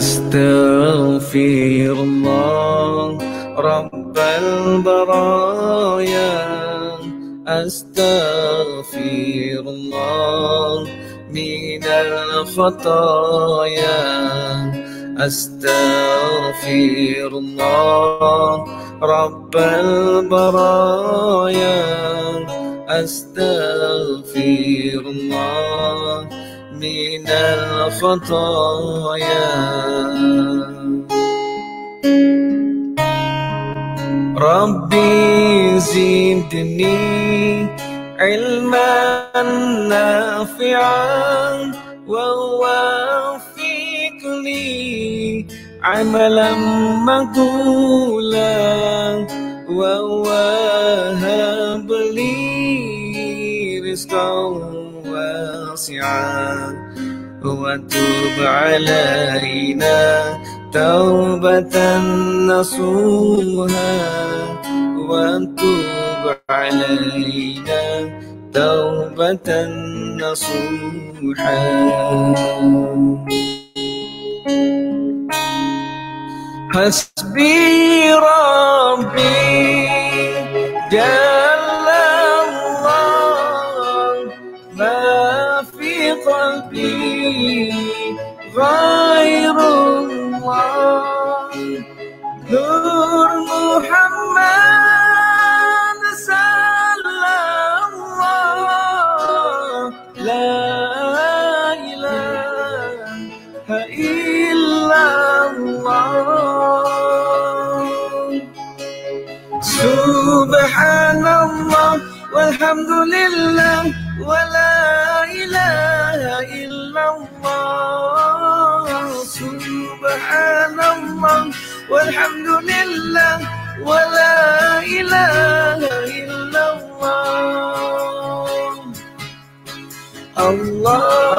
أستغفر الله رب البرايا، أستغفر الله من الخطايا، أستغفر الله رب البرايا، أستغفر الله من الخطايا. ربي زدني علما نافعا ووفقني عملا مقبولا ووهب لي رزقا واسعا وتب علينا توبة نصوحا وتب علينا توبة نصوحا. حسبي ربي جل الله ما في قلبي غير الله، نور محمد صلى الله، لا إله إلا الله. سبحان الله والحمد لله ولا إله إلا الله. سبحان الله والحمد لله ولا إله إلا الله. الله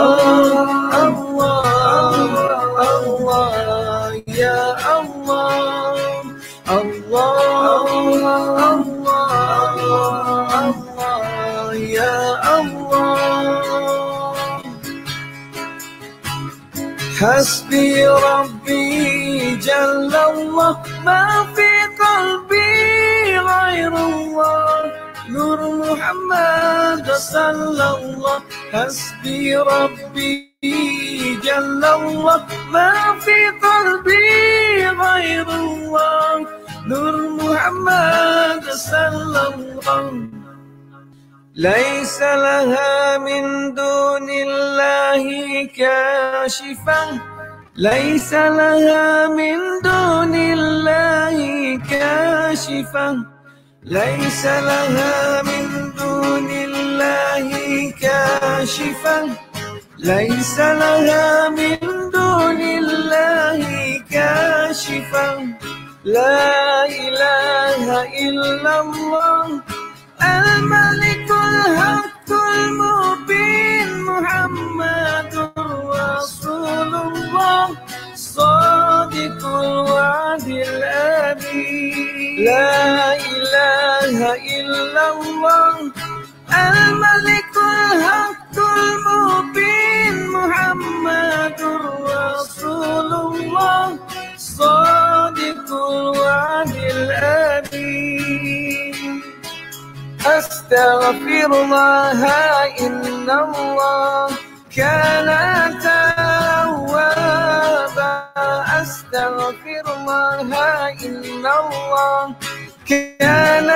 الله الله يا الله، الله الله الله يا الله. حسبي ربي جل الله ما في قلبي غير الله، نور محمد صلى الله. حسبي ربي جل الله ما في قلبي غير الله، نور محمد صلى الله. ليس لها من دون الله كاشفا، ليس لها من دون الله كاشفا، ليس لها من دون الله كاشفا، ليس لها من دون الله كاشفا. لا إله إلا الله الملك الحق المبين محمد رسول الله صادق الوعد الأمين. لا إله إلا الله الملك الحق المبين محمد رسول الله صادق الوعد الأمين. أستغفر الله إن الله كان توابا، أستغفر الله إن الله كان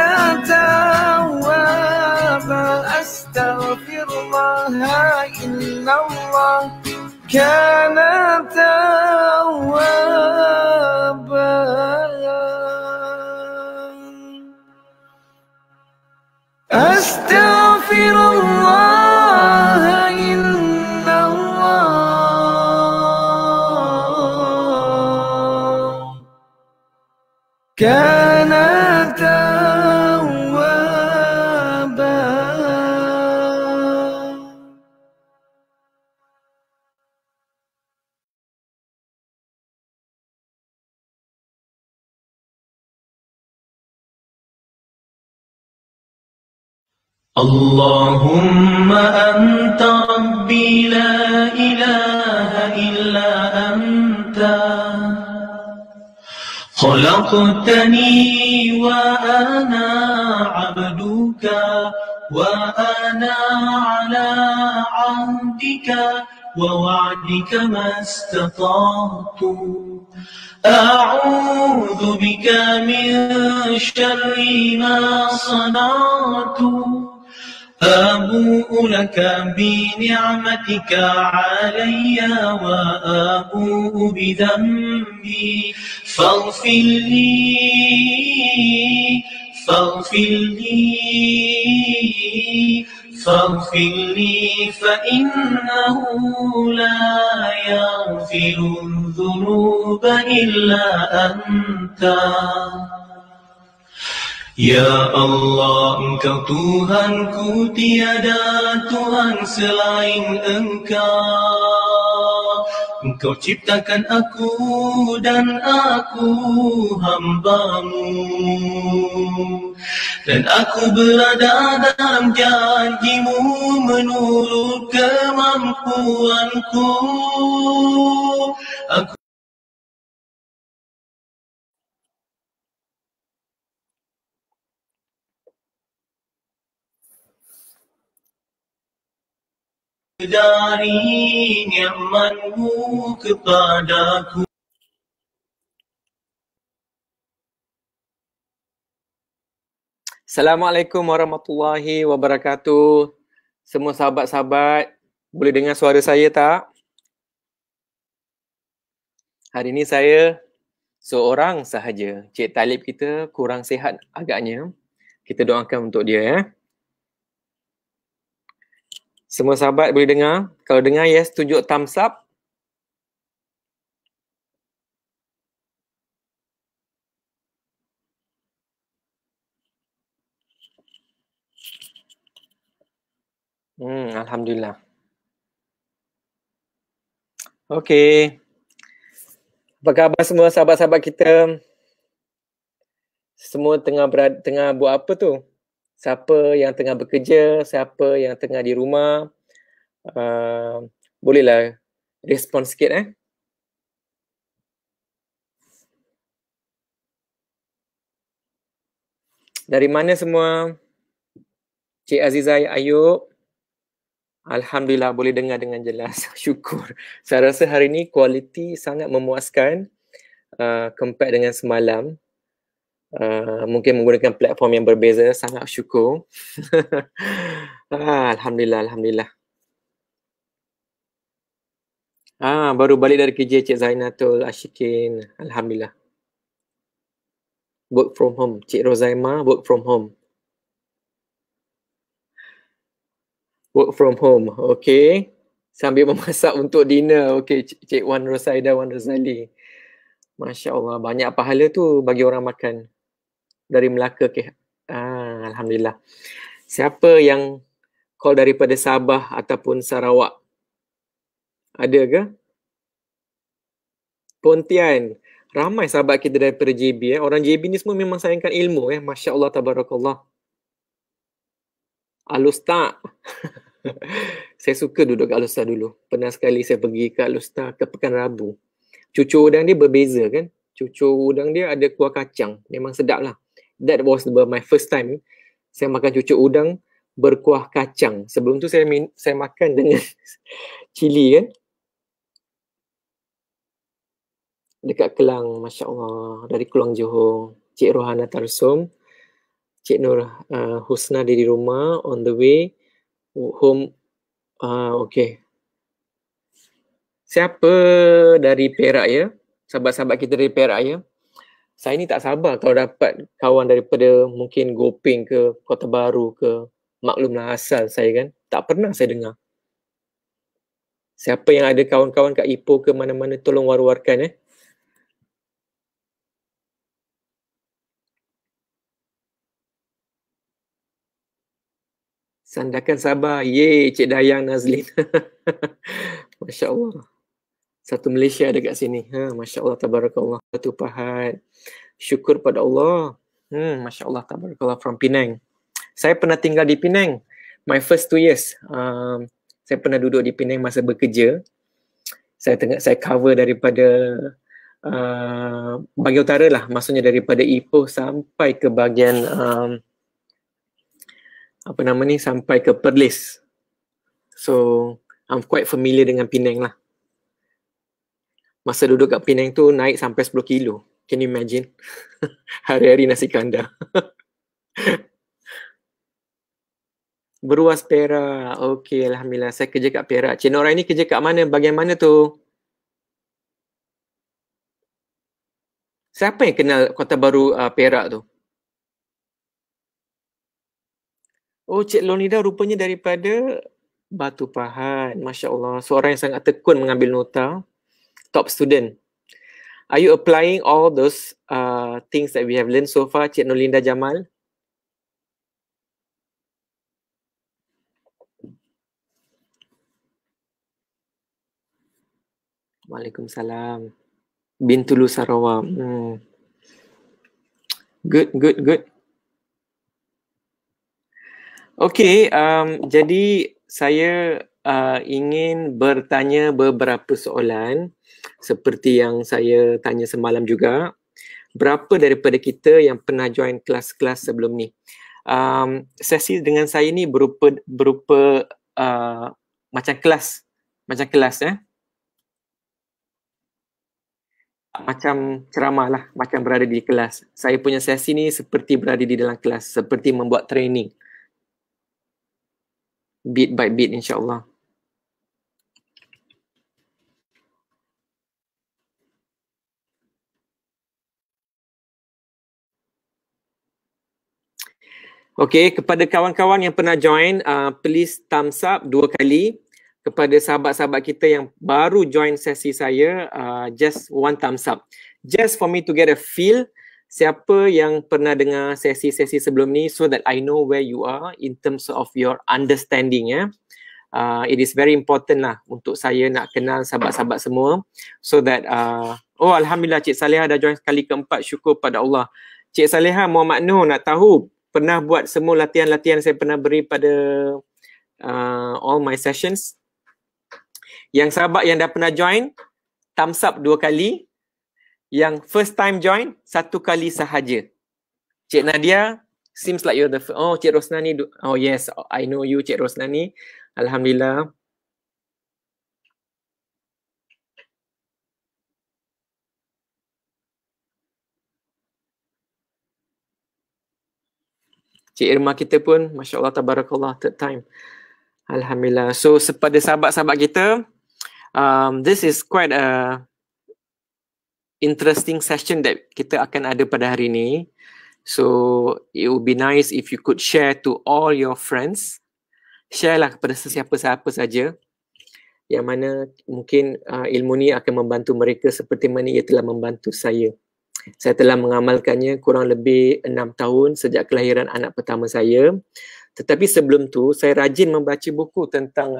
توابا، أستغفر الله إن الله كان توابا. أستغفر الله إن الله كان توابا. اللهم أنت ربي لا إله إلا خلقتني وأنا عبدك وأنا على عهدك ووعدك ما استطعت أعوذ بك من شر ما صنعت أبوء لك بنعمتك علي وأبوء بذنبي فاغفر لي فإنه لا يغفر الذنوب إلا أنت. Ya Allah, Engkau Tuhanku, tiada Tuhan selain Engkau. Engkau ciptakan aku dan aku hamba-Mu, dan aku berada dalam janji-Mu menurut kemampuanku. Aku dari nikmat-Mu kepadaku. Assalamualaikum warahmatullahi wabarakatuh. Semua sahabat-sahabat, boleh dengar suara saya tak? Hari ini saya seorang sahaja. Cik Talib kita kurang sihat agaknya. Kita doakan untuk dia ya. Semua sahabat boleh dengar? Kalau dengar yes, tunjuk thumbs up. Alhamdulillah. Okey. Apa khabar semua sahabat-sahabat kita? Semua tengah buat apa tu? Siapa yang tengah bekerja, siapa yang tengah di rumah, bolehlah respon sikit Dari mana semua? Cik Azizah Ayub. Alhamdulillah boleh dengar dengan jelas. Syukur. Saya rasa hari ni kualiti sangat memuaskan compare dengan semalam. Mungkin menggunakan platform yang berbeza, sangat syukur. Alhamdulillah. Baru balik dari kerja Cik Zainatul Ashikin. Alhamdulillah. Work from home. Cik Rozaima work from home. Work from home. Okay. Sambil memasak untuk dinner. Okay. Cik Wan Rosaida, Wan Rozali. Masya Allah. Banyak pahala tu bagi orang makan. Dari Melaka ke. Alhamdulillah. Siapa yang call daripada Sabah ataupun Sarawak? Ada ke? Pontian. Ramai sahabat kita daripada JB. Orang JB ni semua memang sayangkan ilmu. Masya Allah, tabarakallah. Alustar. Saya suka duduk kat Alustar dulu. Pernah sekali saya pergi ke Alustar ke Pekan Rabu. Cucur udang dia berbeza kan. Cucur udang dia ada kuah kacang. Memang sedap lah. That was my first time saya makan cucur udang berkuah kacang. Sebelum tu saya makan dengan cili kan. Dekat Kelang, Masya Allah. Dari Kelang Johor. Cik Rohana Tarsum. Cik Nur Husna di rumah. On the way home. Okay. Siapa dari Perak ya? Sahabat-sahabat kita dari Perak ya? Saya ni tak sabar kalau dapat kawan daripada mungkin Gopeng ke Kota Baru ke. Maklumlah asal saya kan. Tak pernah saya dengar. Siapa yang ada kawan-kawan kat Ipoh ke mana-mana tolong war-warkan Sandakan Sabah. Yeay, Cik Dayang Nazlin. Masya Allah. Satu Malaysia ada kat sini. Masya Allah, tabarakallah. Satu Pahad. Syukur pada Allah. Masya Allah, tabarakallah, from Penang. Saya pernah tinggal di Penang. My first 2 years. Saya pernah duduk di Penang masa bekerja. Saya cover daripada bahagian utara lah, maksudnya daripada Ipoh sampai ke bahagian sampai ke Perlis. So I'm quite familiar dengan Penang lah. Masa duduk kat Penang tu naik sampai 10 kilo. Can you imagine? Hari-hari nasi kandar. Beruas Perak. Okey, Alhamdulillah. Saya kerja kat Perak. Cik Nora ini kerja kat mana? Bahagian mana tu? Siapa yang kenal Kota Baru Perak tu? Oh, Cik Lonida rupanya daripada Batu Pahat. Masya Allah. Seorang yang sangat tekun mengambil nota. Top student. Are you applying all those things that we have learned so far, Cik Nolinda Jamal? Waalaikumsalam. Bintulu Sarawak. Good. Okay, jadi saya ingin bertanya beberapa soalan seperti yang saya tanya semalam juga. Berapa daripada kita yang pernah join kelas-kelas sebelum ni? Sesi dengan saya ni berupa macam kelas macam ceramah lah, macam berada di kelas. Saya punya sesi ni seperti berada di dalam kelas, seperti membuat training. Bit by bit, insyaAllah. Okay, kepada kawan-kawan yang pernah join, please thumbs up 2 kali. Kepada sahabat-sahabat kita yang baru join sesi saya, just 1 thumbs up. Just for me to get a feel, siapa yang pernah dengar sesi-sesi sebelum ni, so that I know where you are in terms of your understanding. It is very important lah untuk saya nak kenal sahabat-sahabat semua, so that, oh Alhamdulillah Cik Saleha dah join kali keempat, syukur pada Allah. Cik Saleha, Muhammad Nur nak tahu, pernah buat semua latihan-latihan saya pernah beri pada all my sessions? Yang sahabat yang dah pernah join, thumbs up 2 kali. Yang first time join, 1 kali sahaja. Cik Nadia, seems like you're the first. Oh, Cik Rosnani. Oh yes, I know you, Cik Rosnani. Alhamdulillah. Cik Irma kita pun, Masya Allah, Tabarakallah, third time. Alhamdulillah. So, kepada sahabat-sahabat kita, this is quite a interesting session that kita akan ada pada hari ini. So, it would be nice if you could share to all your friends. Share lah kepada sesiapa-siapa saja yang mana mungkin ilmu ni akan membantu mereka seperti mana ia telah membantu saya. Saya telah mengamalkannya kurang lebih 6 tahun sejak kelahiran anak pertama saya. Tetapi sebelum tu, saya rajin membaca buku tentang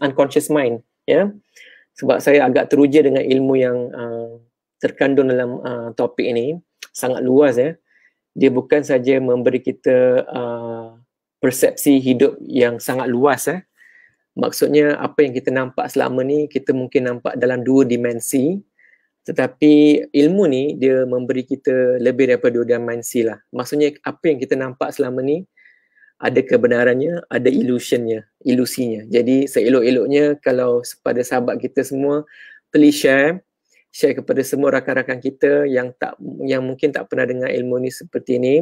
unconscious mind. Sebab saya agak teruja dengan ilmu yang terkandung dalam topik ini. Sangat luas. Dia bukan saja memberi kita persepsi hidup yang sangat luas. Maksudnya apa yang kita nampak selama ni, kita mungkin nampak dalam 2 dimensi. Tetapi ilmu ni dia memberi kita lebih daripada 2 dimensi lah. Maksudnya apa yang kita nampak selama ni ada kebenarannya, ada ilusinya. Jadi seelok-eloknya kalau pada sahabat kita semua, please share kepada semua rakan-rakan kita yang mungkin tak pernah dengar ilmu ni seperti ni.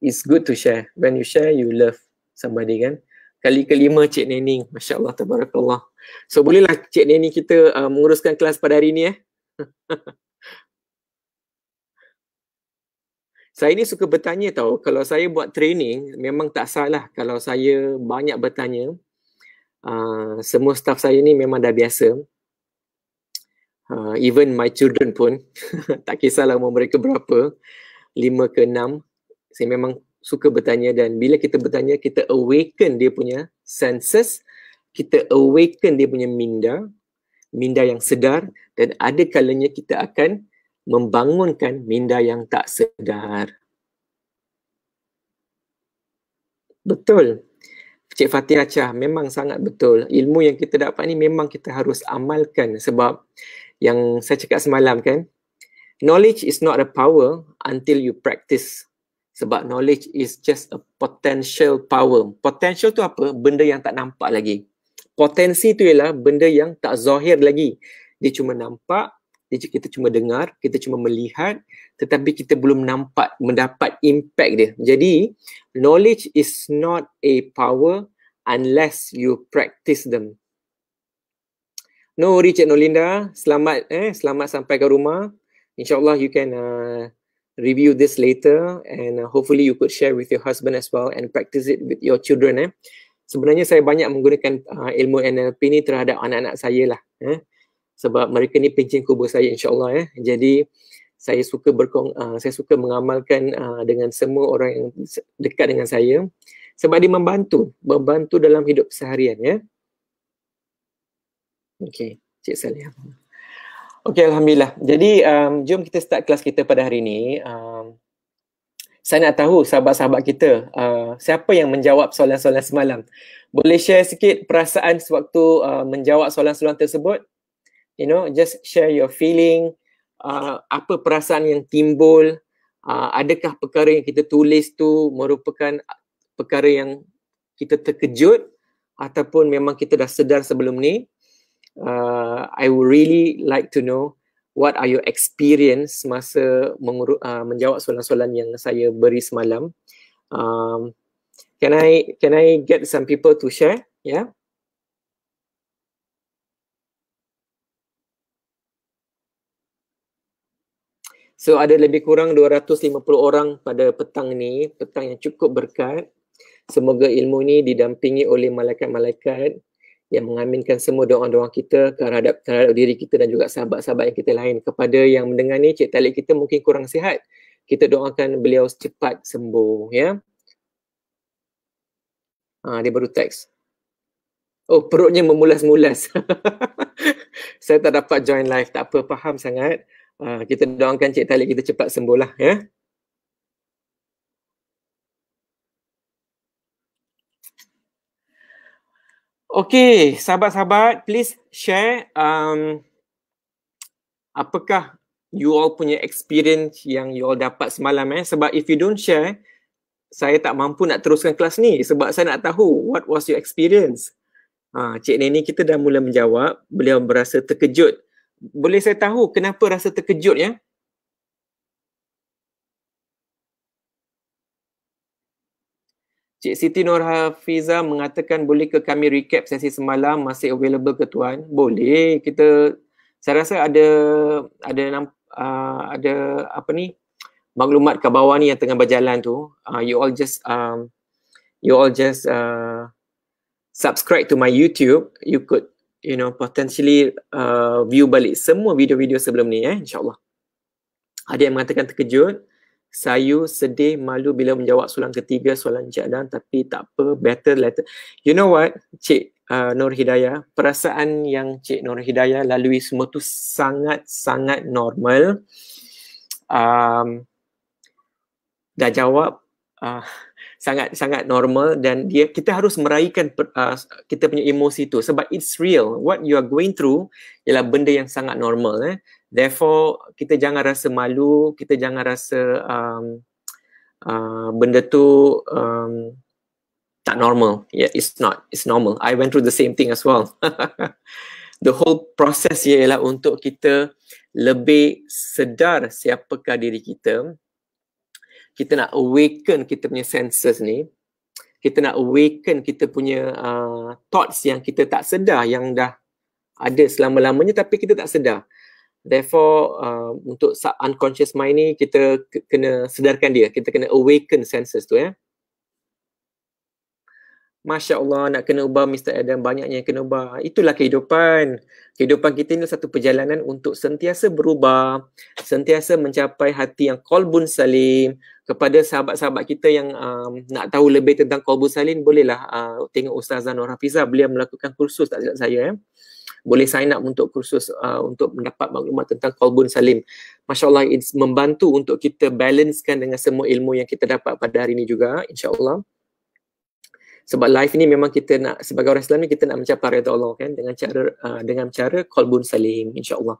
It's good to share. When you share, you love somebody kan. Kali kelima Cik Nening, Masya Allah, Tabarakallah. So bolehlah Cik Nening kita menguruskan kelas pada hari ni Saya ni suka bertanya tau, kalau saya buat training memang tak salah kalau saya banyak bertanya. Semua staff saya ni memang dah biasa. Even my children pun, tak kisahlah umur mereka berapa, 5 ke 6, saya memang suka bertanya. Dan bila kita bertanya, kita awaken dia punya senses, kita awaken dia punya minda yang sedar, dan ada kalanya kita akan membangunkan minda yang tak sedar. Betul. Cik Fatihah Chah, memang sangat betul. Ilmu yang kita dapat ni memang kita harus amalkan, sebab yang saya cakap semalam kan, knowledge is not a power until you practice. Sebab knowledge is just a potential power. Potential tu apa? Benda yang tak nampak lagi. Potensi tu ialah benda yang tak zahir lagi. Dia cuma nampak, kita cuma dengar, kita cuma melihat, tetapi kita belum nampak, mendapat impact dia. Jadi, knowledge is not a power unless you practice them. No worry Cik Nolinda, selamat sampai ke rumah. InsyaAllah you can review this later and hopefully you could share with your husband as well and practice it with your children. Sebenarnya saya banyak menggunakan ilmu NLP ni terhadap anak-anak saya lah. Sebab mereka ni pencin kubur saya insyaAllah. Jadi saya suka mengamalkan dengan semua orang yang dekat dengan saya sebab dia membantu dalam hidup seharian ya. Okey, Cik Salih. Okey, Alhamdulillah. Jadi jom kita start kelas kita pada hari ini. Saya nak tahu sahabat-sahabat kita, siapa yang menjawab soalan-soalan semalam. Boleh share sikit perasaan sewaktu menjawab soalan-soalan tersebut? You know, just share your feeling, apa perasaan yang timbul, adakah perkara yang kita tulis tu merupakan perkara yang kita terkejut ataupun memang kita dah sedar sebelum ni. I would really like to know what are your experience masa menjawab soalan-soalan yang saya beri semalam. Can I get some people to share? Yeah. So ada lebih kurang 250 orang pada petang ni, petang yang cukup berkat. Semoga ilmu ni didampingi oleh malaikat-malaikat yang mengaminkan semua doa-doa kita terhadap diri kita dan juga sahabat-sahabat yang kita lain. Kepada yang mendengar ni, Cik Talib kita mungkin kurang sihat, kita doakan beliau cepat sembuh ya. Dia baru teks. Oh, perutnya memulas-mulas. Saya tak dapat join live, tak apa, faham sangat. Kita doakan Cik Talib kita cepat sembuh lah ya. Okay, sahabat-sahabat, please share apakah you all punya experience yang you all dapat semalam sebab if you don't share, saya tak mampu nak teruskan kelas ni sebab saya nak tahu what was your experience. Cik Neni kita dah mula menjawab, beliau berasa terkejut. Boleh saya tahu kenapa rasa terkejut ya? Cik Siti Nur Hafiza mengatakan boleh ke kami recap sesi semalam, masih available ke tuan? Boleh. Saya rasa ada apa ni maklumat kat bawah ni yang tengah berjalan tu. You all just subscribe to my YouTube. You could potentially view balik semua video-video sebelum ni insyaAllah. Ada yang mengatakan terkejut, sayu, sedih, malu bila menjawab soalan ketiga, soalan Encik Adan, tapi tak apa, better later. You know what, Cik Nur Hidayah, perasaan yang Cik Nur Hidayah lalui semua tu sangat-sangat normal. Dah jawab, sangat-sangat normal dan kita harus meraihkan kita punya emosi tu sebab it's real. What you are going through ialah benda yang sangat normal. Therefore, kita jangan rasa malu, kita jangan rasa benda tu tak normal. Yeah, it's not. It's normal. I went through the same thing as well. The whole process ialah untuk kita lebih sedar siapakah diri kita. Kita nak awaken kita punya senses ni. Kita nak awaken kita punya thoughts yang kita tak sedar, yang dah ada selama-lamanya tapi kita tak sedar. Therefore, untuk unconscious mind ni, kita kena sedarkan dia. Kita kena awaken senses tu Masya Allah, nak kena ubah Mr. Adam, banyaknya yang kena ubah. Itulah kehidupan. Kehidupan kita ni satu perjalanan untuk sentiasa berubah, sentiasa mencapai hati yang qalbun salim. Kepada sahabat-sahabat kita yang nak tahu lebih tentang qalbun salim, bolehlah tengok Ustazah Nur Hafizah. Beliau melakukan kursus, tak silap saya. Boleh sign up untuk kursus untuk mendapat maklumat tentang qalbun salim. Masya Allah, it's membantu untuk kita balancekan dengan semua ilmu yang kita dapat pada hari ini juga, insyaAllah. Sebab live ni memang kita nak, sebagai orang Islam ni kita nak mencapai redha Allah kan, dengan cara qalbun salim, insya-Allah.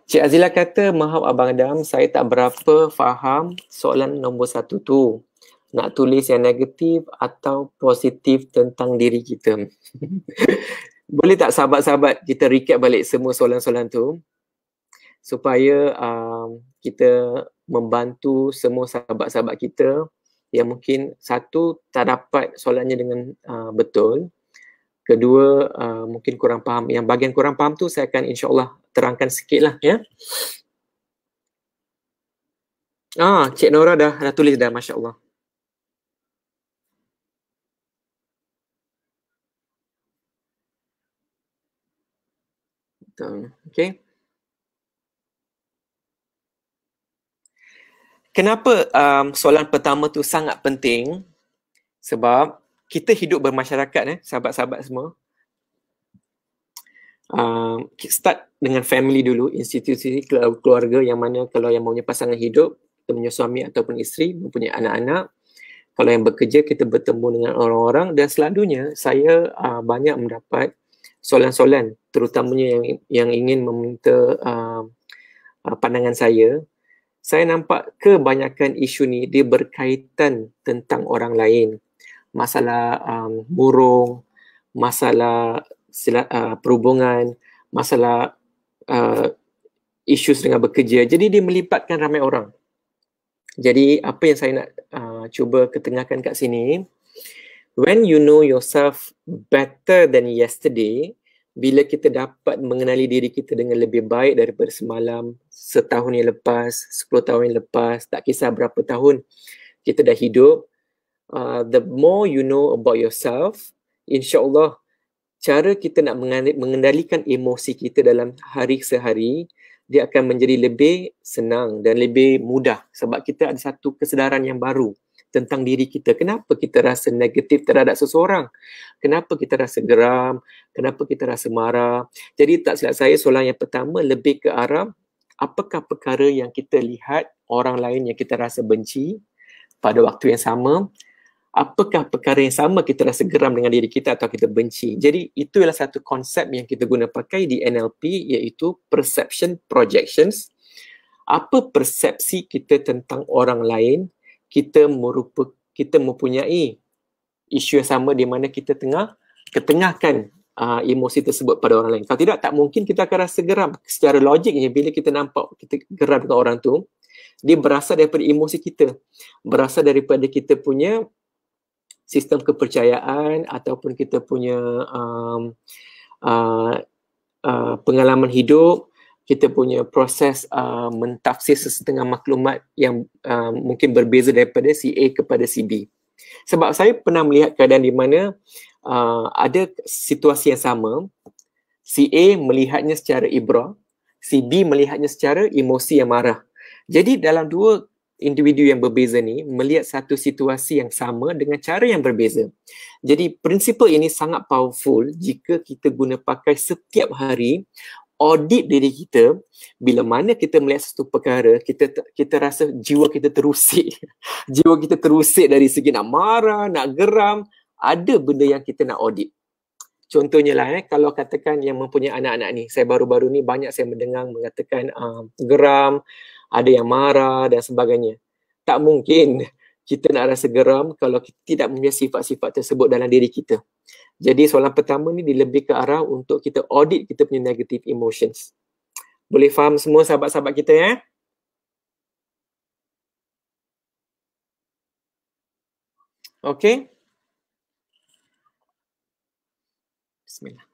Cik Azila kata, maaf Abang Adam, saya tak berapa faham soalan nombor 1 tu. Nak tulis yang negatif atau positif tentang diri kita. Boleh tak sahabat-sahabat kita recap balik semua soalan-soalan tu supaya kita membantu semua sahabat-sahabat kita yang mungkin satu tak dapat soalannya dengan betul. Kedua, mungkin kurang faham. Yang bahagian kurang faham tu saya akan insya-Allah terangkan sikit lah ya. Cik Nora dah tulis dah, Masya Allah. Okay. Kenapa soalan pertama tu sangat penting? Sebab kita hidup bermasyarakat sahabat-sahabat semua. Start dengan family dulu, institusi keluarga yang mana kalau yang mempunyai pasangan hidup, kita punya suami ataupun isteri, mempunyai anak-anak. Kalau yang bekerja, kita bertemu dengan orang-orang dan selalunya saya banyak mendapat soalan-soalan terutamanya yang ingin meminta pandangan saya. Saya nampak kebanyakan isu ni dia berkaitan tentang orang lain. Masalah burung, masalah perhubungan, masalah isu dengan bekerja. Jadi dia melibatkan ramai orang. Jadi apa yang saya nak cuba ketengahkan kat sini, when you know yourself better than yesterday, bila kita dapat mengenali diri kita dengan lebih baik daripada semalam, setahun yang lepas, 10 tahun yang lepas, tak kisah berapa tahun kita dah hidup, the more you know about yourself, insya-Allah cara kita nak mengendalikan emosi kita dalam hari sehari, dia akan menjadi lebih senang dan lebih mudah sebab kita ada satu kesedaran yang baru tentang diri kita. Kenapa kita rasa negatif terhadap seseorang? Kenapa kita rasa geram? Kenapa kita rasa marah? Jadi tak silap saya, soalan yang pertama lebih ke arah apakah perkara yang kita lihat orang lain yang kita rasa benci pada waktu yang sama? Apakah perkara yang sama kita rasa geram dengan diri kita atau kita benci? Jadi itu adalah satu konsep yang kita guna pakai di NLP, iaitu perception projections. Apa persepsi kita tentang orang lain? Kita mempunyai isu yang sama di mana kita tengah ketengahkan emosi tersebut pada orang lain. Kalau tidak, tak mungkin kita akan rasa geram. Secara logiknya, bila kita nampak kita geram dengan orang tu, dia berasal daripada emosi kita. Berasal daripada kita punya sistem kepercayaan ataupun kita punya pengalaman hidup, kita punya proses mentafsir sesetengah maklumat yang mungkin berbeza daripada si A kepada si B. Sebab saya pernah melihat keadaan di mana ada situasi yang sama, si A melihatnya secara ibrah, si B melihatnya secara emosi yang marah. Jadi dalam dua individu yang berbeza ni melihat satu situasi yang sama dengan cara yang berbeza. Jadi prinsipal ini sangat powerful jika kita guna pakai setiap hari. Audit diri kita, bila mana kita melihat satu perkara, kita rasa jiwa kita terusik. Jiwa kita terusik dari segi nak marah, nak geram, ada benda yang kita nak audit. Contohnya lah kalau katakan yang mempunyai anak-anak ni, saya baru-baru ni banyak saya mendengar mengatakan geram, ada yang marah dan sebagainya. Tak mungkin kita nak rasa geram kalau kita tidak mempunyai sifat-sifat tersebut dalam diri kita. Jadi soalan pertama ni dia lebih ke arah untuk kita audit kita punya negative emotions. Boleh faham semua sahabat-sahabat kita ya? Okey. Bismillah.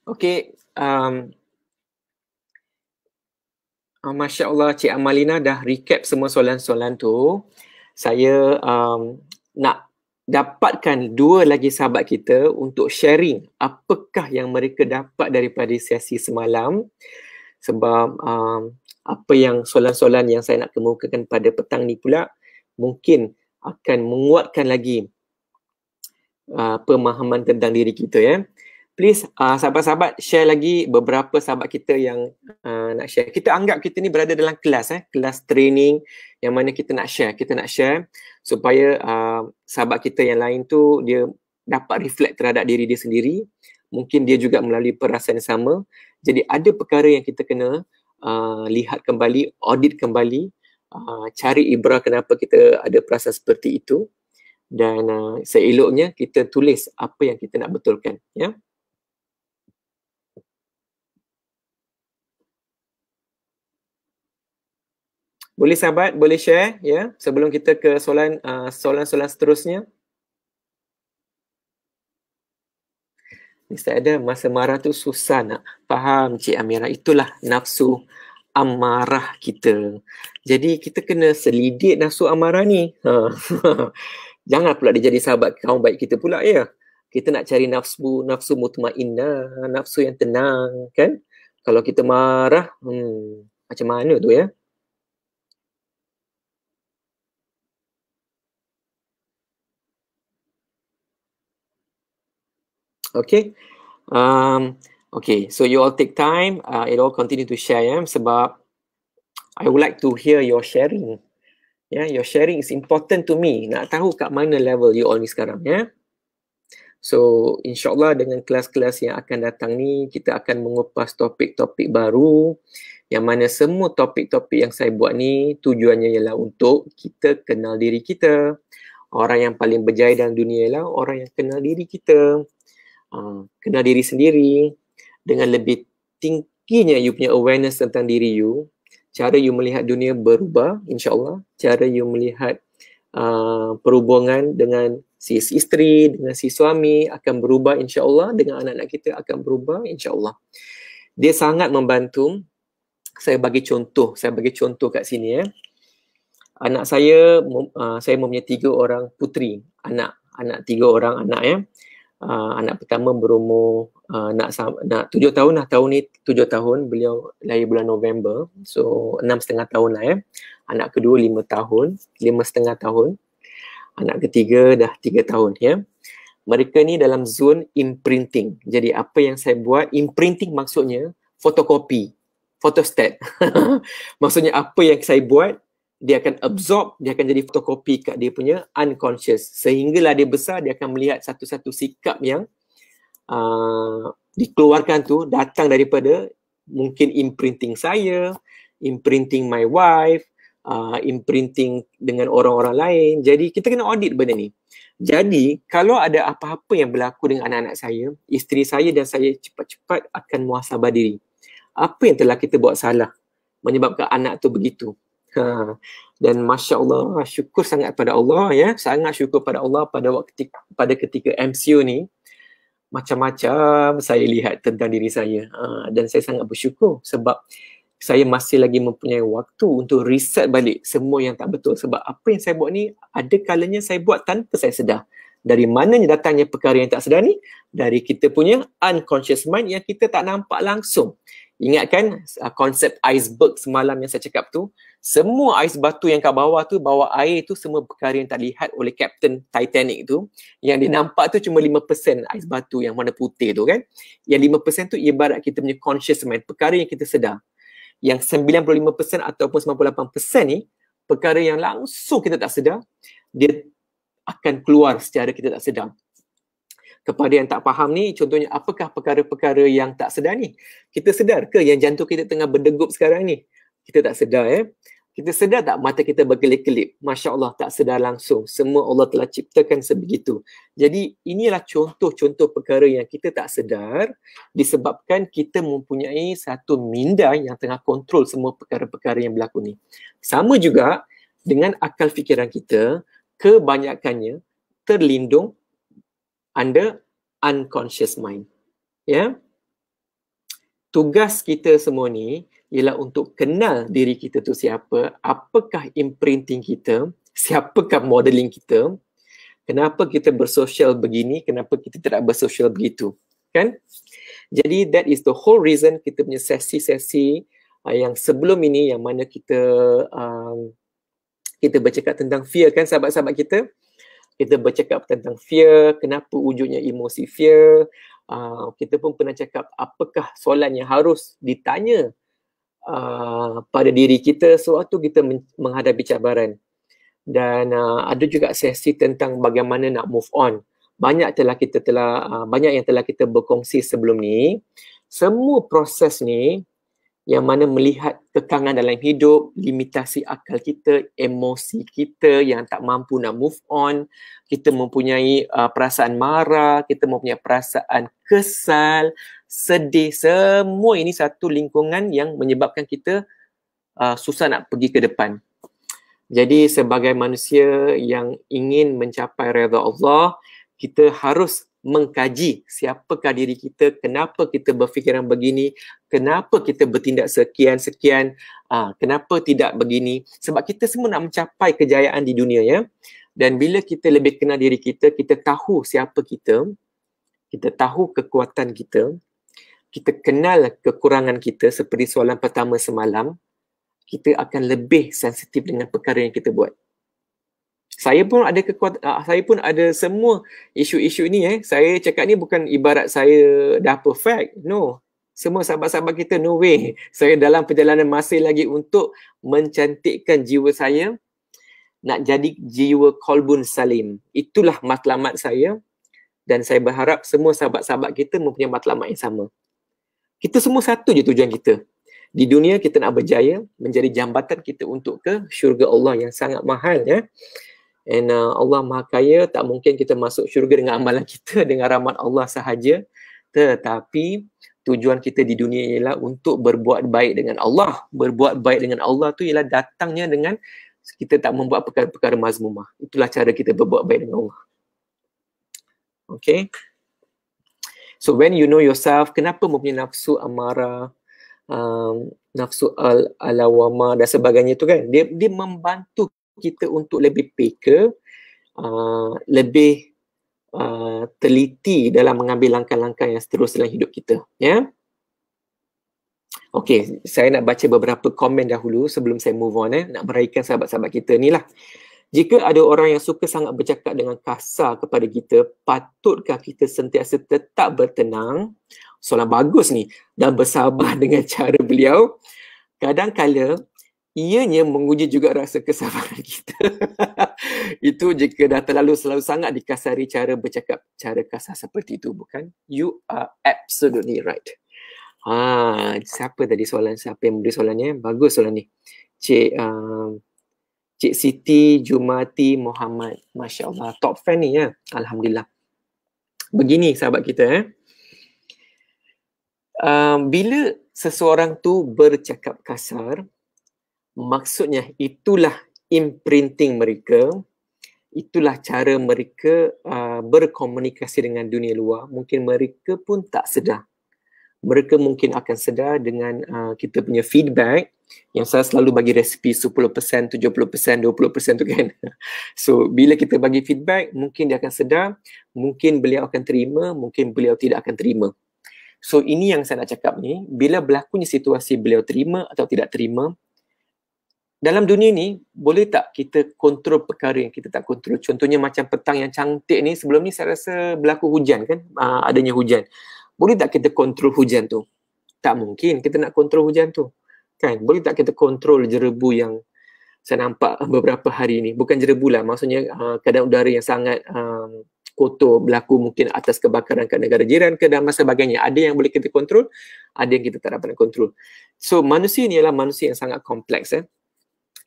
Okey, Masya Allah, Cik Amalina dah recap semua soalan-soalan tu. Saya nak dapatkan dua lagi sahabat kita untuk sharing apakah yang mereka dapat daripada sesi semalam. Sebab apa yang soalan-soalan yang saya nak kemukakan pada petang ni pula mungkin akan menguatkan lagi pemahaman tentang diri kita ya. Please sahabat-sahabat share lagi beberapa sahabat kita yang nak share. Kita anggap kita ni berada dalam kelas kelas training yang mana kita nak share supaya sahabat kita yang lain tu dia dapat reflect terhadap diri dia sendiri. Mungkin dia juga melalui perasaan yang sama. Jadi ada perkara yang kita kena lihat kembali, audit kembali, cari ibrah kenapa kita ada perasaan seperti itu, dan seeloknya kita tulis apa yang kita nak betulkan, ya. Boleh sahabat, boleh share ya sebelum kita ke soalan-soalan seterusnya. Mesti ada masa marah tu susah nak faham Cik Amira. Itulah nafsu amarah kita. Jadi kita kena selidik nafsu amarah ni. Jangan pula dia jadi sahabat kaum baik kita pula ya. Kita nak cari nafsu mutmainnah, nafsu yang tenang kan. Kalau kita marah, macam mana tu ya? Okay. Okay, so you all take time, it all continue to share ya, sebab I would like to hear your sharing. Ya, your sharing is important to me. Nak tahu kat mana level you all ni sekarang ya. So insyaAllah dengan kelas-kelas yang akan datang ni kita akan mengupas topik-topik baru yang mana semua topik-topik yang saya buat ni tujuannya ialah untuk kita kenal diri kita. Orang yang paling berjaya dalam dunia ialah orang yang kenal diri kita. Kenal diri sendiri dengan lebih tingginya you punya awareness tentang diri you, cara you melihat dunia berubah insyaAllah, cara you melihat perhubungan dengan si isteri, dengan si suami akan berubah insyaAllah, dengan anak-anak kita akan berubah insyaAllah. Dia sangat membantu. Saya bagi contoh kat sini ya. Anak saya mempunyai 3 orang puteri, anak 3 orang anak ya. Anak pertama berumur nak 7 tahun lah, tahun ni 7 tahun, beliau lahir bulan November, so 6,5 tahun lah ya. Anak kedua 5 tahun, 5,5 tahun. Anak ketiga dah 3 tahun ya. Mereka ni dalam zone imprinting. Jadi apa yang saya buat, imprinting maksudnya fotokopi, photostat. Maksudnya apa yang saya buat dia akan absorb, dia akan jadi fotokopi kat dia punya unconscious. Sehinggalah dia besar, dia akan melihat satu-satu sikap yang dikeluarkan tu datang daripada mungkin imprinting saya, imprinting my wife, imprinting dengan orang-orang lain. Jadi kita kena audit benda ni. Jadi kalau ada apa-apa yang berlaku dengan anak-anak saya, isteri saya dan saya cepat-cepat akan muhasabah diri. Apa yang telah kita buat salah menyebabkan anak tu begitu? Dan Masya Allah, syukur sangat pada Allah ya, sangat syukur pada Allah pada ketika MCO ni macam-macam saya lihat tentang diri saya, dan saya sangat bersyukur sebab saya masih lagi mempunyai waktu untuk riset balik semua yang tak betul. Sebab apa yang saya buat ni ada kalanya saya buat tanpa saya sedar. Dari mananya datangnya perkara yang tak sedar ni? Dari kita punya unconscious mind yang kita tak nampak langsung. Ingatkan konsep iceberg semalam yang saya cakap tu, semua ais batu yang kat bawah tu, bawah air tu semua perkara yang tak lihat oleh Captain Titanic tu. Yang dia nampak tu cuma 5% ais batu yang warna putih tu kan. Yang 5% tu ibarat kita punya conscious mind, perkara yang kita sedar. Yang 95% ataupun 98% ni perkara yang langsung kita tak sedar, dia akan keluar secara kita tak sedar. Kepada yang tak faham ni, contohnya apakah perkara-perkara yang tak sedar ni? Kita sedar ke yang jantung kita tengah berdegup sekarang ni? Kita tak sedar ya. Kita sedar tak mata kita berkelip-kelip? Masya Allah, tak sedar langsung. Semua Allah telah ciptakan sebegitu. Jadi inilah contoh-contoh perkara yang kita tak sedar disebabkan kita mempunyai satu minda yang tengah kontrol semua perkara-perkara yang berlaku ni. Sama juga dengan akal fikiran kita, kebanyakannya terlindung under unconscious mind. Ya. Tugas kita semua ni ialah untuk kenal diri kita tu siapa, apakah imprinting kita, siapakah modeling kita, kenapa kita bersosial begini, kenapa kita tidak bersosial begitu. Kan? Jadi that is the whole reason kita punya sesi-sesi yang sebelum ini yang mana kita bercakap tentang fear kan sahabat-sahabat kita. kita bercakap tentang fear, kenapa wujudnya emosi fear. Kita pun pernah cakap apakah soalan yang harus ditanya pada diri kita sewaktu kita menghadapi cabaran. Dan ada juga sesi tentang bagaimana nak move on. Banyak yang telah kita berkongsi sebelum ni. Semua proses ni yang mana melihat kekangan dalam hidup, limitasi akal kita, emosi kita yang tak mampu nak move on, kita mempunyai perasaan marah, kita mempunyai perasaan kesal, sedih, semua ini satu lingkungan yang menyebabkan kita susah nak pergi ke depan. Jadi sebagai manusia yang ingin mencapai redha Allah, kita harus mengkaji siapakah diri kita, kenapa kita berfikiran begini, kenapa kita bertindak sekian-sekian, kenapa tidak begini. Sebab kita semua nak mencapai kejayaan di dunia, ya. Dan bila kita lebih kenal diri kita, kita tahu siapa kita tahu kekuatan kita kenal kekurangan kita seperti soalan pertama semalam, kita akan lebih sensitif dengan perkara yang kita buat. Saya pun ada semua isu-isu ini. Saya cakap ni bukan ibarat saya dah perfect. No. Semua sahabat-sahabat kita, no way. Saya dalam perjalanan masih lagi untuk mencantikkan jiwa saya, nak jadi jiwa qalbun salim. Itulah matlamat saya, dan saya berharap semua sahabat-sahabat kita mempunyai matlamat yang sama. Kita semua satu je tujuan kita. Di dunia kita nak berjaya, menjadi jambatan kita untuk ke syurga Allah yang sangat mahal, ya. And Allah Maha Kaya, tak mungkin kita masuk syurga dengan amalan kita, dengan rahmat Allah sahaja. Tetapi tujuan kita di dunia ialah untuk berbuat baik dengan Allah. Berbuat baik dengan Allah tu ialah datangnya dengan kita tak membuat perkara-perkara mazmumah. Itulah cara kita berbuat baik dengan Allah. Okay. So when you know yourself, kenapa mempunyai nafsu amarah, nafsu al-lawamah dan sebagainya tu kan, dia membantu kita untuk lebih peka, lebih teliti dalam mengambil langkah-langkah yang seterusnya dalam hidup kita, ya. Okey, saya nak baca beberapa komen dahulu sebelum saya move on, nak meraihkan sahabat-sahabat kita ni lah. Jika ada orang yang suka sangat bercakap dengan kasar kepada kita, patutkah kita sentiasa tetap bertenang? Soalan bagus ni. Dan bersabar dengan cara beliau? Kadang-kala ianya menguji juga rasa kesabaran kita. Itu jika dah terlalu sangat dikasari cara bercakap, cara kasar seperti itu, bukan? You are absolutely right. Siapa tadi soalan? Siapa yang beri soalannya? Bagus soalan ni. Cik Siti Jumati Muhammad. Masya Allah. Top fan ni, ya. Alhamdulillah. Begini sahabat kita, bila seseorang tu bercakap kasar, maksudnya itulah imprinting mereka, itulah cara mereka berkomunikasi dengan dunia luar. Mungkin mereka pun tak sedar. Mereka mungkin akan sedar dengan kita punya feedback, yang saya selalu bagi resipi 10%, 70%, 20% tu kan. So bila kita bagi feedback, mungkin dia akan sedar, mungkin beliau akan terima, mungkin beliau tidak akan terima. So ini yang saya nak cakap ni, bila berlakunya situasi beliau terima atau tidak terima, dalam dunia ni, boleh tak kita kontrol perkara yang kita tak kontrol? Contohnya macam petang yang cantik ni, sebelum ni saya rasa berlaku hujan kan, adanya hujan. Boleh tak kita kontrol hujan tu? Tak mungkin kita nak kontrol hujan tu. Kan? Boleh tak kita kontrol jerebu yang saya nampak beberapa hari ni? Bukan jerebu lah, maksudnya keadaan udara yang sangat kotor berlaku mungkin atas kebakaran kat negara jiran ke dan sebagainya. Ada yang boleh kita kontrol, ada yang kita tak dapat nak kontrol. So manusia ni adalah manusia yang sangat kompleks.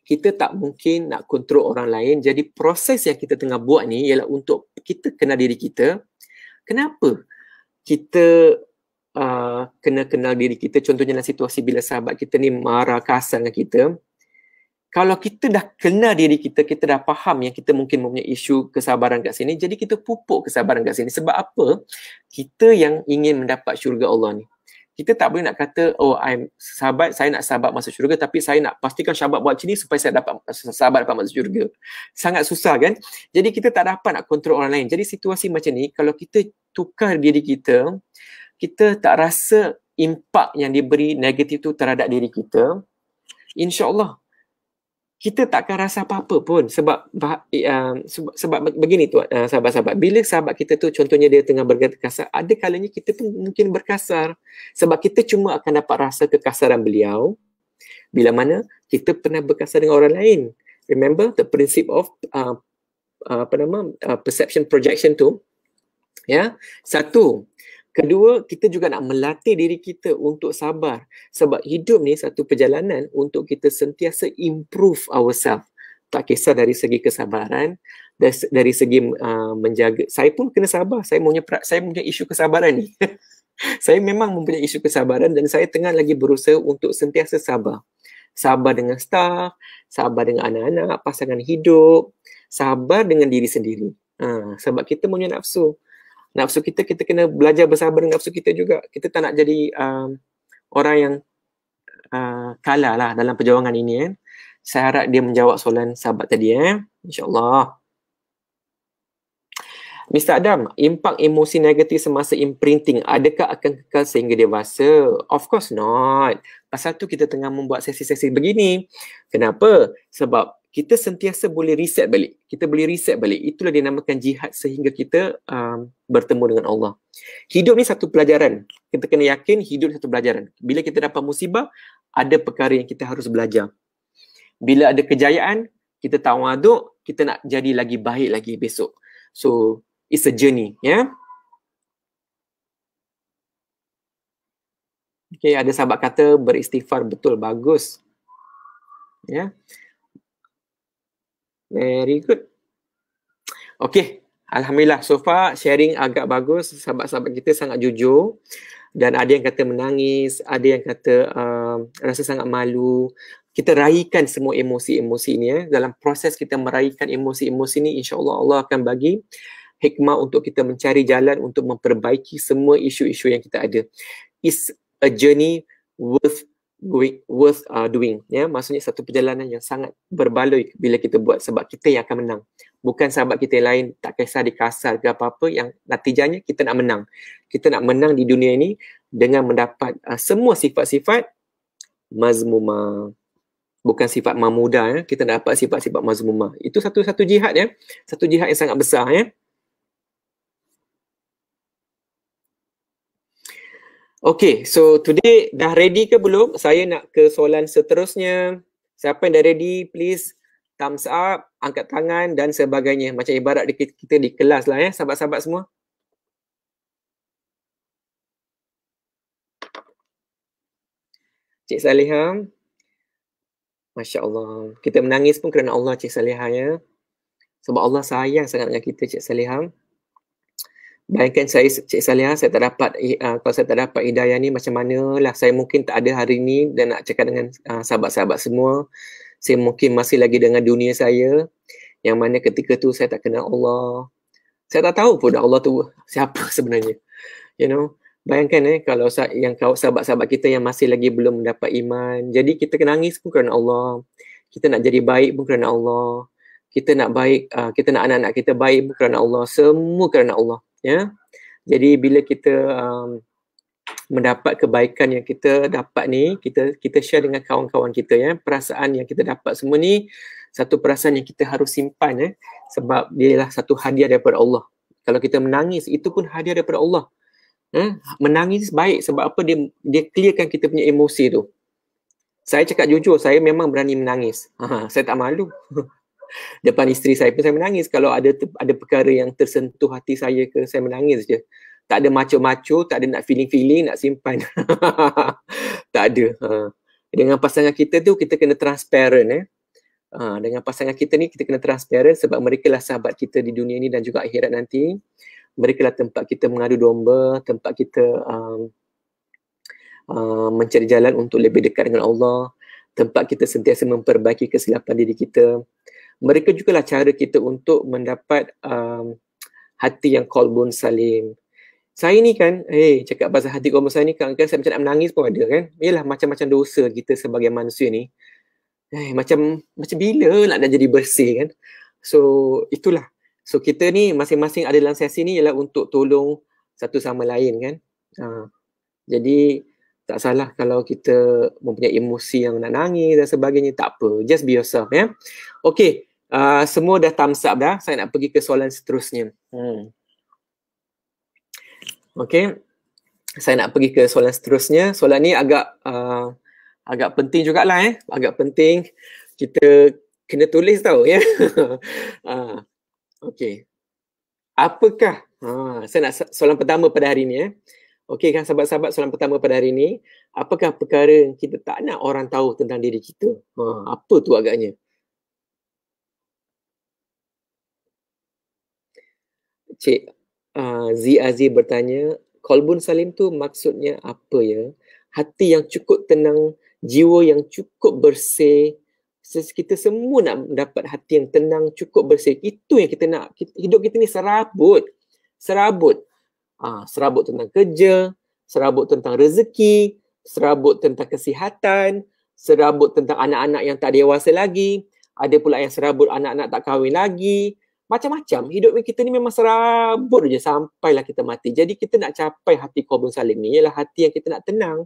Kita tak mungkin nak kontrol orang lain. Jadi proses yang kita tengah buat ni ialah untuk kita kenal diri kita. Kenapa kita kena kenal diri kita? Contohnya dalam situasi bila sahabat kita ni marah kasar dengan kita. Kalau kita dah kenal diri kita, kita dah faham yang kita mungkin mempunyai isu kesabaran kat sini, jadi kita pupuk kesabaran kat sini. Sebab apa? Kita yang ingin mendapat syurga Allah ni. Kita tak boleh nak kata, saya nak sahabat masuk syurga, tapi saya nak pastikan sahabat buat macam ni supaya sahabat dapat masuk syurga. Sangat susah kan? Jadi kita tak dapat nak kontrol orang lain. Jadi situasi macam ni, kalau kita tukar diri kita, kita tak rasa impak yang diberi negatif tu terhadap diri kita, insya-Allah kita takkan rasa apa-apa pun sebab sebab begini tu sahabat-sahabat, bila sahabat kita tu contohnya dia tengah berkata kasar, ada kalanya kita pun mungkin berkasar sebab kita cuma akan dapat rasa kekasaran beliau bila mana kita pernah berkasar dengan orang lain. Remember the principle of perception projection tu, ya. Satu. Kedua, kita juga nak melatih diri kita untuk sabar. Sebab hidup ni satu perjalanan untuk kita sentiasa improve ourselves. Tak kisah dari segi kesabaran, dari segi menjaga. Saya pun kena sabar. Saya punya isu kesabaran ni. Saya memang mempunyai isu kesabaran dan saya tengah lagi berusaha untuk sentiasa sabar. Sabar dengan staff, sabar dengan anak-anak, pasangan hidup, sabar dengan diri sendiri. Sebab kita punya nafsu. Nafsu kita kena belajar bersabar dengan nafsu kita juga. Kita tak nak jadi orang yang kalah lah dalam perjuangan ini. Saya harap dia menjawab soalan sahabat tadi. InsyaAllah. Mr. Adam, impak emosi negatif semasa imprinting, adakah akan kekal sehingga dewasa? Of course not. Pasal tu kita tengah membuat sesi-sesi begini. Kenapa? Sebab kita sentiasa boleh reset balik. Kita boleh reset balik. Itulah dinamakan jihad sehingga kita bertemu dengan Allah. Hidup ni satu pelajaran. Kita kena yakin hidup satu pelajaran. Bila kita dapat musibah, ada perkara yang kita harus belajar. Bila ada kejayaan, kita tawaduk, kita nak jadi lagi baik lagi besok. So, it's a journey, ya. Okay, ada sahabat kata beristighfar, betul, bagus. Ya. Very good. Okay, alhamdulillah so far sharing agak bagus. Sahabat-sahabat kita sangat jujur dan ada yang kata menangis, ada yang kata rasa sangat malu. Kita raikan semua emosi-emosi ini. Dalam proses kita meraihkan emosi-emosi ini, insya-Allah Allah akan bagi hikmah untuk kita mencari jalan untuk memperbaiki semua isu-isu yang kita ada. It's a journey worth doing, ya. Maksudnya satu perjalanan yang sangat berbaloi bila kita buat sebab kita yang akan menang. Bukan sahabat kita yang lain, tak kisah dikasar ke apa-apa, yang natijanya kita nak menang. Kita nak menang di dunia ini dengan mendapat semua sifat-sifat mazmumah. Bukan sifat mahmudah, ya. Kita nak dapat sifat-sifat mazmumah. Itu satu jihad, ya. Satu jihad yang sangat besar, ya. Okay, so today dah ready ke belum? Saya nak ke soalan seterusnya. Siapa yang dah ready, please thumbs up, angkat tangan dan sebagainya. Macam ibarat kita di kelas lah, ya, sahabat-sahabat semua. Cik Salihah. Masya Allah. Kita menangis pun kerana Allah, Cik Salihah, ya. Sebab Allah sayang sangat dengan kita, Cik Salihah. Bayangkan saya, Cik Salihah, saya tak dapat, kalau saya tak dapat hidayah ni macam manalah. Saya mungkin tak ada hari ni dan nak cakap dengan sahabat-sahabat semua. Saya mungkin masih lagi dengan dunia saya, yang mana ketika tu saya tak kenal Allah. Saya tak tahu pun Allah tu siapa sebenarnya. You know, bayangkan kalau yang sahabat-sahabat kita yang masih lagi belum mendapat iman. Jadi kita nangis pun kerana Allah. Kita nak jadi baik pun kerana Allah. Kita nak baik, kita nak anak-anak kita baik pun kerana Allah. Semua kerana Allah. Ya, jadi bila kita mendapat kebaikan yang kita dapat ni, kita share dengan kawan-kawan kita, ya. Perasaan yang kita dapat semua ni satu perasaan yang kita harus simpan, ya. Sebab dia ialah satu hadiah daripada Allah. Kalau kita menangis, itu pun hadiah daripada Allah. Menangis baik sebab apa? Dia clearkan kita punya emosi tu. Saya cakap jujur, saya memang berani menangis. Saya tak malu. Depan isteri saya pun saya menangis. Kalau ada perkara yang tersentuh hati saya saya menangis je. Tak ada macho-macho, tak ada nak feeling-feeling, nak simpan. Tak ada. Dengan pasangan kita tu, kita kena transparent. Dengan pasangan kita ni, kita kena transparent sebab mereka lah sahabat kita di dunia ni dan juga akhirat nanti. Mereka lah tempat kita mengadu domba, tempat kita mencari jalan untuk lebih dekat dengan Allah, tempat kita sentiasa memperbaiki kesilapan diri kita. Mereka jugalah cara kita untuk mendapat hati yang qalbun salim. Saya ni kan, cakap pasal hati qalbun salim ni, kadang-kadang saya macam nak menangis pun ada, kan. Yalah, macam-macam dosa kita sebagai manusia ni. Macam bila nak jadi bersih, kan. So, itulah. So, kita ni masing-masing ada dalam sesi ni ialah untuk tolong satu sama lain, kan. Jadi, Tak salah kalau kita mempunyai emosi yang nak nangis dan sebagainya, tak apa. Just be yourself, ya. Okay, semua dah thumbs up dah. Saya nak pergi ke soalan seterusnya. Okay, saya nak pergi ke soalan seterusnya. Soalan ni agak penting jugalah, agak penting. Kita kena tulis tau, ya. Okay. Apakah, saya nak soalan pertama pada hari ni, Okey kan sahabat-sahabat, soalan pertama pada hari ini, apakah perkara yang kita tak nak orang tahu tentang diri kita? Apa tu agaknya? Cik Aziz bertanya, Qalbun Salim tu maksudnya apa ya? Hati yang cukup tenang, jiwa yang cukup bersih. Kita semua nak dapat hati yang tenang, cukup bersih. Itu yang kita nak. Hidup kita ni serabut. Serabut tentang kerja, serabut tentang rezeki, serabut tentang kesihatan, serabut tentang anak-anak yang tak dewasa lagi, ada pula yang serabut anak-anak tak kahwin lagi. Macam-macam. Hidup kita ni memang serabut je sampailah kita mati. Jadi kita nak capai hati Qalbun Salim ni ialah hati yang kita nak tenang.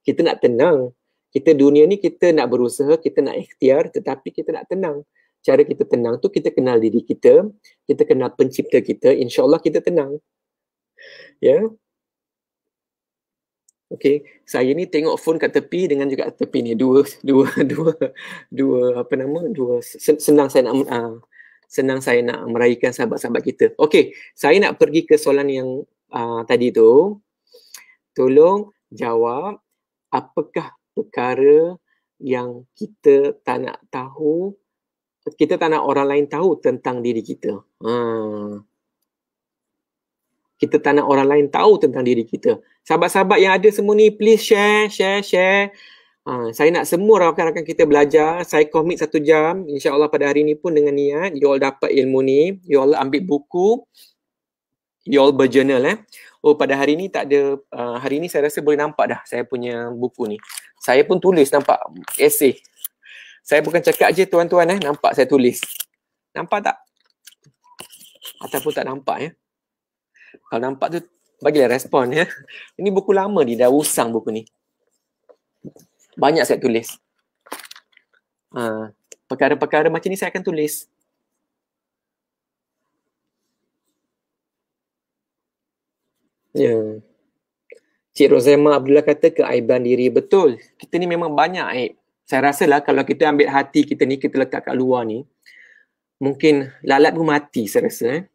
Kita nak tenang. Kita dunia ni kita nak berusaha, kita nak ikhtiar, tetapi kita nak tenang. Cara kita tenang tu kita kenal diri kita kenal pencipta kita, insya-Allah kita tenang. Ya. Okey, saya ni tengok phone kat tepi dengan juga tepi ni dua senang saya nak meraihkan sahabat-sahabat kita. Okey, saya nak pergi ke soalan yang tadi tu. Tolong jawab, apakah perkara yang kita tak nak tahu, kita tak nak orang lain tahu tentang diri kita. Kita tak nak orang lain tahu tentang diri kita. Sahabat-sahabat yang ada semua ni, please share. Saya nak semua rakan-rakan kita belajar. Saya komit 1 jam. InsyaAllah pada hari ni pun dengan niat, you all dapat ilmu ni. You all ambil buku. You all berjournal. Pada hari ni tak ada, hari ni saya rasa boleh nampak dah saya punya buku ni. Saya pun tulis, nampak essay. Saya bukan cakap je tuan-tuan, nampak saya tulis. Nampak tak? Ataupun tak nampak, ya. Kalau nampak tu, bagilah respon, ya. Ini buku lama ni, dah usang buku ni. Banyak saya tulis. Perkara-perkara macam ni saya akan tulis. Ya. Cik Rozema Abdullah kata keaiban diri. Betul. Kita ni memang banyak aib. Saya rasalah kalau kita ambil hati kita ni, kita letak kat luar ni, mungkin lalat pun mati saya rasa.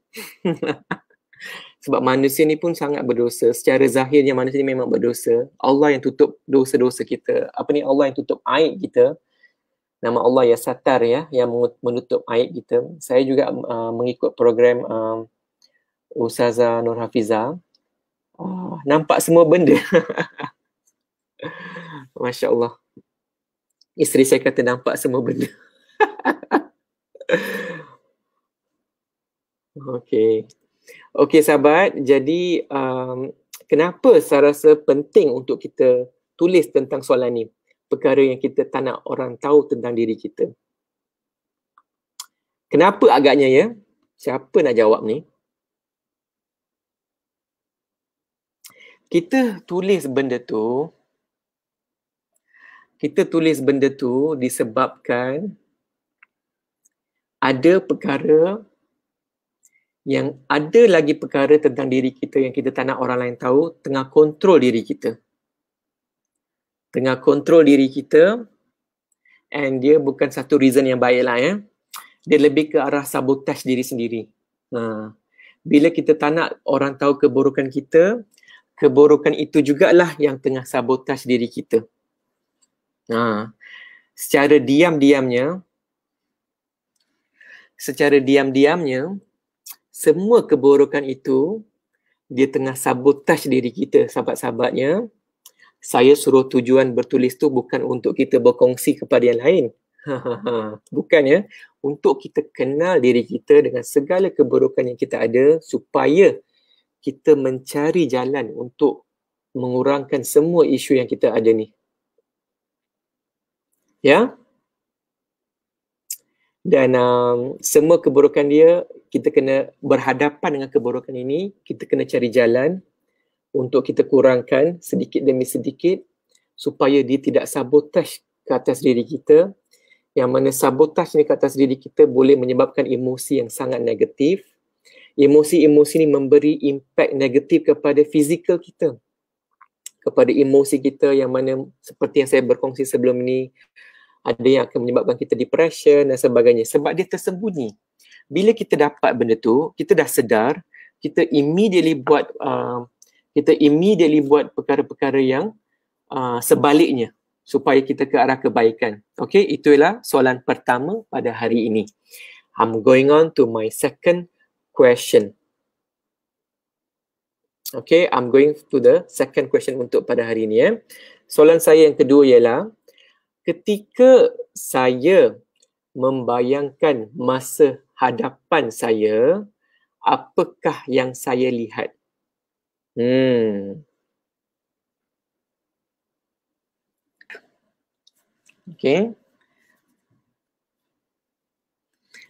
Sebab manusia ni pun sangat berdosa. Secara zahirnya manusia ni memang berdosa. Allah yang tutup dosa-dosa kita. Allah yang tutup aib kita. Nama Allah ya Satar, ya, yang menutup aib kita. Saya juga mengikut program Ustazah Nur Hafizah. Nampak semua benda. Masya Allah. Isteri saya kata nampak semua benda. Okey sahabat, jadi kenapa saya rasa penting untuk kita tulis tentang soalan ni? Perkara yang kita tak nak orang tahu tentang diri kita. Kenapa agaknya, ya? Siapa nak jawab ni? Kita tulis benda tu disebabkan ada perkara yang ada lagi perkara tentang diri kita yang kita tak nak orang lain tahu, tengah kontrol diri kita. And dia bukan satu reason yang baik lah, ya. Dia lebih ke arah sabotaj diri sendiri. Bila kita tak nak orang tahu keburukan kita, keburukan itu jugalah yang tengah sabotaj diri kita. Secara diam-diamnya, semua keburukan itu dia tengah sabotaj diri kita, sahabat-sahabatnya. Saya suruh tujuan bertulis tu bukan untuk kita berkongsi kepada yang lain. Bukan, ya. Untuk kita kenal diri kita dengan segala keburukan yang kita ada supaya kita mencari jalan untuk mengurangkan semua isu yang kita ada ni. Ya? Dan semua keburukan dia, kita kena berhadapan dengan keburukan ini, kita kena cari jalan untuk kita kurangkan sedikit demi sedikit supaya dia tidak sabotaj ke atas diri kita, yang mana sabotaj ni ke atas diri kita boleh menyebabkan emosi yang sangat negatif. Emosi-emosi ni memberi impact negatif kepada fizikal kita, kepada emosi kita, yang mana seperti yang saya berkongsi sebelum ni, ada yang akan menyebabkan kita depression dan sebagainya sebab dia tersembunyi. Bila kita dapat benda tu, kita dah sedar, kita immediately buat perkara-perkara yang sebaliknya supaya kita ke arah kebaikan. Okay, itulah soalan pertama pada hari ini. I'm going on to my second question. Okay, I'm going to the second question untuk pada hari ini. Soalan saya yang kedua ialah, ketika saya membayangkan masa hadapan saya, apakah yang saya lihat? Okay.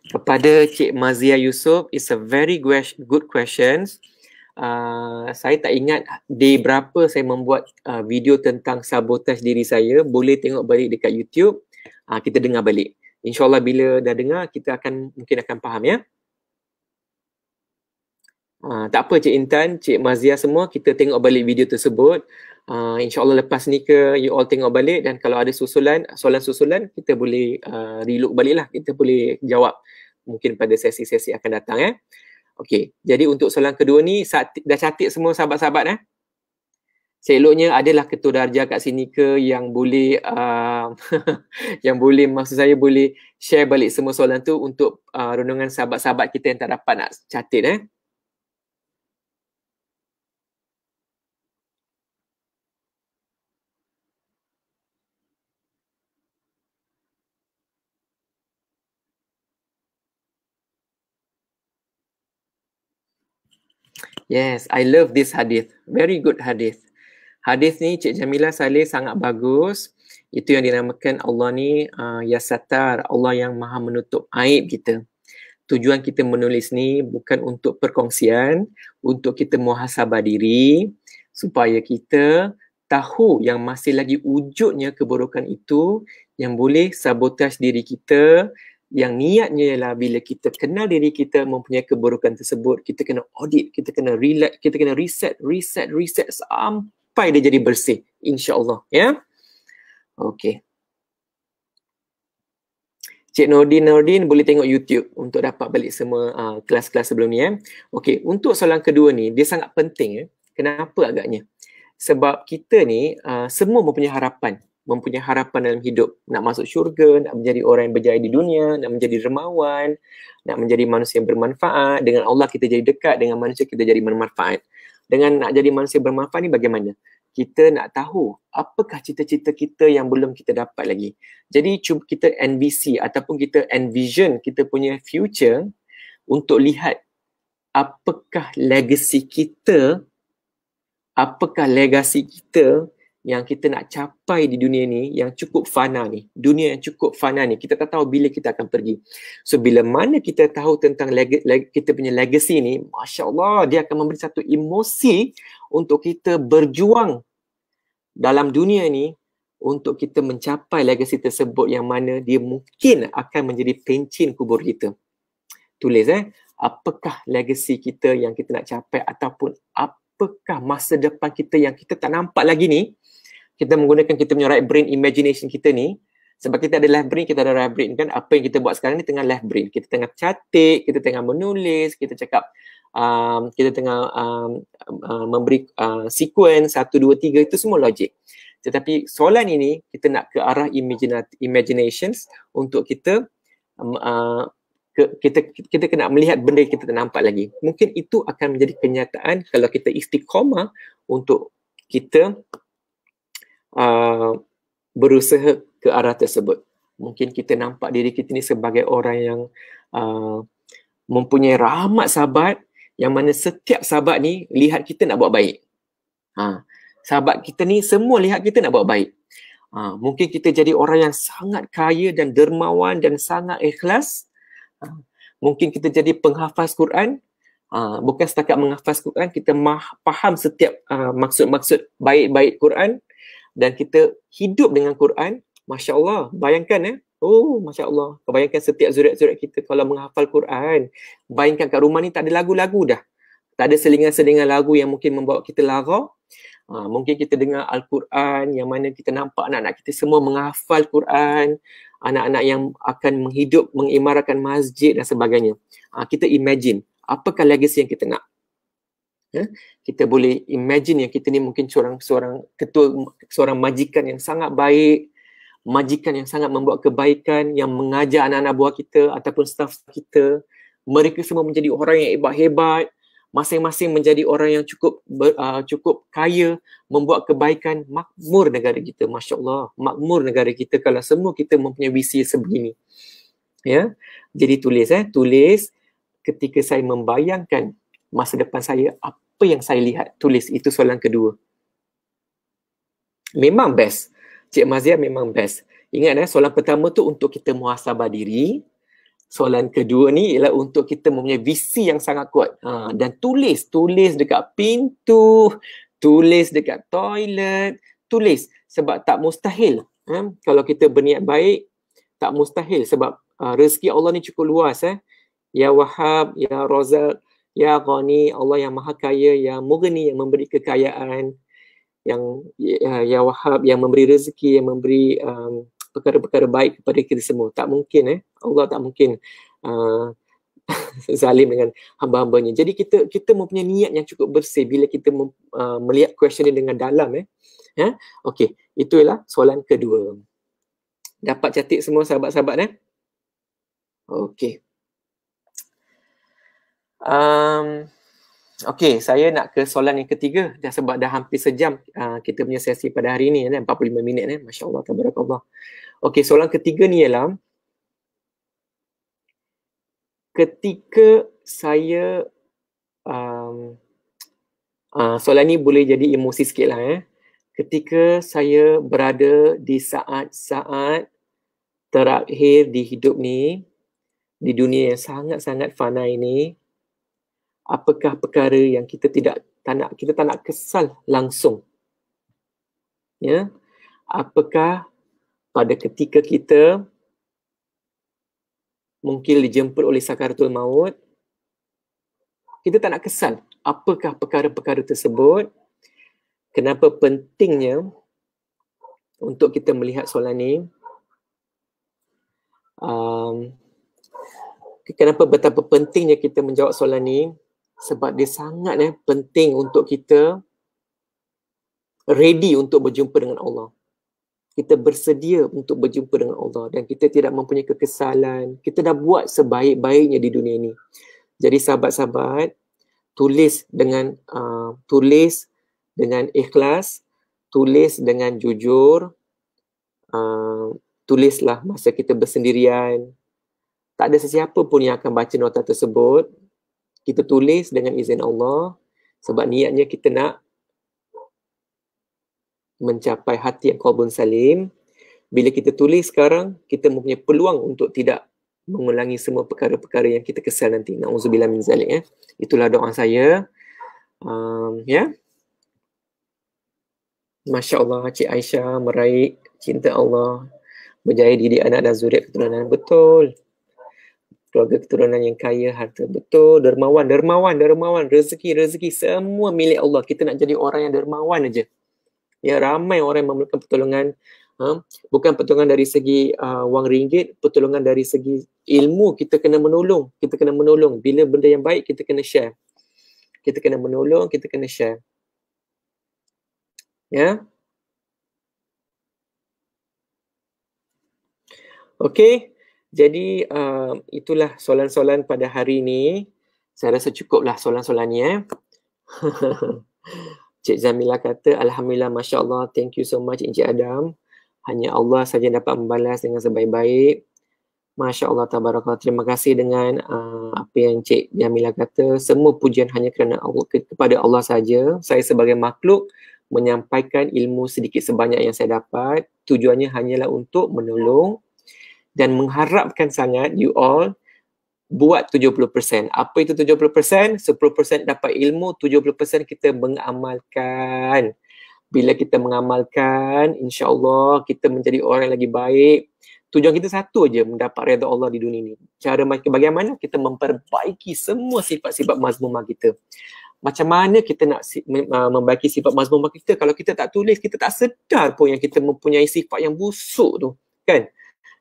Kepada Cik Mazia Yusof, it's a very good question. Saya tak ingat day berapa saya membuat video tentang sabotaj diri saya. Boleh tengok balik dekat YouTube. Kita dengar balik. InsyaAllah bila dah dengar, kita mungkin akan faham ya. Tak apa Cik Intan, Cik Mazia semua, kita tengok balik video tersebut. InsyaAllah lepas ni ke you all tengok balik, dan kalau ada soalan susulan, kita boleh relook balik lah. Kita boleh jawab mungkin pada sesi-sesi akan datang ya. Okey, jadi untuk soalan kedua ni, dah catat semua sahabat-sahabat Seeloknya adalah ketua darjah kat sini ke yang boleh yang boleh, maksud saya boleh share balik semua soalan tu untuk renungan sahabat-sahabat kita yang tak dapat nak catat Yes, I love this hadith. Very good hadith. Hadith ni Cik Jamilah Saleh sangat bagus. Itu yang dinamakan Allah ni Ya Satar, Allah yang maha menutup aib kita. Tujuan kita menulis ni bukan untuk perkongsian, untuk kita muhasabah diri supaya kita tahu yang masih lagi wujudnya keburukan itu yang boleh sabotaj diri kita. Yang niatnya ialah bila kita kenal diri kita mempunyai keburukan tersebut, kita kena audit, kita kena relax, kita kena reset sampai dia jadi bersih, insya-Allah ya. Okey. Cik Nordin boleh tengok YouTube untuk dapat balik semua kelas-kelas sebelum ni Okey, untuk soalan kedua ni dia sangat penting Kenapa agaknya? Sebab kita ni semua mempunyai harapan dalam hidup, nak masuk syurga, nak menjadi orang yang berjaya di dunia, nak menjadi dermawan, nak menjadi manusia yang bermanfaat. Dengan Allah kita jadi dekat, dengan manusia kita jadi bermanfaat. Dengan nak jadi manusia bermanfaat ni bagaimana? Kita nak tahu apakah cita-cita kita yang belum kita dapat lagi. Jadi cuba kita NVC ataupun kita envision kita punya future untuk lihat apakah legasi kita, apakah legasi kita yang kita nak capai di dunia ni yang cukup fana ni. Dunia yang cukup fana ni, kita tak tahu bila kita akan pergi. So bila mana kita tahu tentang kita punya legacy ni, Masya Allah, dia akan memberi satu emosi untuk kita berjuang dalam dunia ni untuk kita mencapai legacy tersebut yang mana dia mungkin akan menjadi pencin kubur kita. Tulis apakah legacy kita yang kita nak capai ataupun apakah masa depan kita yang kita tak nampak lagi ni. Kita menggunakan kita punya right brain imagination kita ni. Sebab kita ada left brain, kita ada right brain kan. Apa yang kita buat sekarang ni tengah left brain. Kita tengah catat, kita tengah menulis, kita cakap, kita tengah memberi sequence 1, 2, 3, itu semua logik. Tetapi soalan ini kita nak ke arah imaginations untuk kita kita kena melihat benda yang kita tak nampak lagi. Mungkin itu akan menjadi kenyataan kalau kita istiqamah untuk kita berusaha ke arah tersebut. Mungkin kita nampak diri kita ni sebagai orang yang mempunyai rahmat sahabat, yang mana setiap sahabat ni lihat kita nak buat baik. Sahabat kita ni semua lihat kita nak buat baik. Mungkin kita jadi orang yang sangat kaya dan dermawan dan sangat ikhlas. Mungkin kita jadi penghafaz Quran. Bukan setakat menghafaz Quran, kita faham setiap maksud-maksud baik-baik Quran. dan kita hidup dengan Quran, Masya Allah, bayangkan oh Masya Allah, bayangkan setiap zuriat-zuriat kita kalau menghafal Quran, bayangkan kat rumah ni tak ada lagu-lagu dah, tak ada selingan-selingan lagu yang mungkin membawa kita lara. Mungkin kita dengar Al-Quran yang mana kita nampak anak-anak kita semua menghafal Quran, anak-anak yang akan menghidup, mengimarahkan masjid dan sebagainya. Kita imagine, apakah legacy yang kita nak? Kita boleh imagine yang kita ni mungkin seorang ketua, seorang majikan yang sangat baik, majikan yang sangat membuat kebaikan, yang mengajar anak-anak buah kita ataupun staf kita. Mereka semua menjadi orang yang hebat-hebat, masing-masing menjadi orang yang cukup kaya, membuat kebaikan, makmur negara kita. Masya Allah, makmur negara kita kalau semua kita mempunyai visi sebegini. Ya, jadi tulis ketika saya membayangkan masa depan saya, apa yang saya lihat, tulis. Itu soalan kedua. Memang best. Cik Mazia memang best. Ingat soalan pertama tu untuk kita muhasabah diri. Soalan kedua ni ialah untuk kita mempunyai visi yang sangat kuat. Dan tulis dekat pintu, tulis dekat toilet, tulis. Sebab tak mustahil. Kalau kita berniat baik, tak mustahil. Sebab rezeki Allah ni cukup luas. Ya Wahhab, Ya Razak, Ya Ghani, Allah yang maha kaya, Ya Mughni yang memberi kekayaan, yang Ya Wahhab yang memberi rezeki, yang memberi perkara-perkara baik kepada kita semua. Tak mungkin Allah tak mungkin zalim dengan hamba-hambanya. Jadi kita mempunyai niat yang cukup bersih bila kita melihat question ni dengan dalam. Okey, itulah soalan kedua. Dapat catat semua sahabat-sahabat Okey. Okey, saya nak ke soalan yang ketiga dah, sebab dah hampir sejam kita punya sesi pada hari ni 45 minit Masya Allah, tabarakallah. Okey, soalan ketiga ni ialah ketika saya soalan ni boleh jadi emosi sikit lah ketika saya berada di saat-saat terakhir di hidup ni, di dunia yang sangat-sangat fana ini, apakah perkara yang kita tak nak kesal langsung? Ya, apakah pada ketika kita mungkin dijemput oleh sakaratul maut, kita tak nak kesal? Apakah perkara-perkara tersebut? Kenapa pentingnya untuk kita melihat soalan ni? Kenapa betapa pentingnya kita menjawab soalan ni? Sebab dia sangat penting untuk kita ready untuk berjumpa dengan Allah. Kita bersedia untuk berjumpa dengan Allah dan kita tidak mempunyai kekesalan. Kita dah buat sebaik-baiknya di dunia ini. Jadi sahabat-sahabat, tulis dengan ikhlas, tulis dengan jujur, tulislah masa kita bersendirian. Tak ada sesiapa pun yang akan baca nota tersebut. Kita tulis dengan izin Allah sebab niatnya kita nak mencapai hati yang qalbun salim. Bila kita tulis sekarang, kita mempunyai peluang untuk tidak mengulangi semua perkara-perkara yang kita kesal nanti. Na'udzubillah min zalik. Itulah doa saya. Masya Allah, Cik Aisyah meraih cinta Allah, berjaya didik anak dan zuriat keturunan. Betul. Keluarga keturunan yang kaya, harta. Betul. Dermawan, rezeki semua milik Allah. Kita nak jadi orang yang dermawan aja. Ya, ramai orang yang memerlukan pertolongan. Bukan pertolongan dari segi wang ringgit, pertolongan dari segi ilmu. Kita kena menolong. Bila benda yang baik, kita kena share. Kita kena menolong, kita kena share. Ya. Okey. Jadi itulah soalan-soalan pada hari ini. Saya rasa cukuplah soalan-soalannya. Cik Zamilah kata, Alhamdulillah, Masya Allah, thank you so much Encik Adam. Hanya Allah saja dapat membalas dengan sebaik-baik. Masya Allah, tabarakallah. Terima kasih dengan apa yang Cik Zamilah kata. Semua pujian hanya kerana Allah, kepada Allah saja. Saya sebagai makhluk menyampaikan ilmu sedikit sebanyak yang saya dapat. Tujuannya hanyalah untuk menolong dan mengharapkan sangat you all buat 70%. Apa itu 70%? 10% dapat ilmu, 70% kita mengamalkan. Bila kita mengamalkan, insya-Allah kita menjadi orang yang lagi baik. Tujuan kita satu aja, mendapat redha Allah di dunia ini. Cara bagaimana kita memperbaiki semua sifat-sifat mazmumah kita. Macam mana kita nak membaiki sifat mazmumah kita kalau kita tak tulis, kita tak sedar pun yang kita mempunyai sifat yang busuk tu, kan?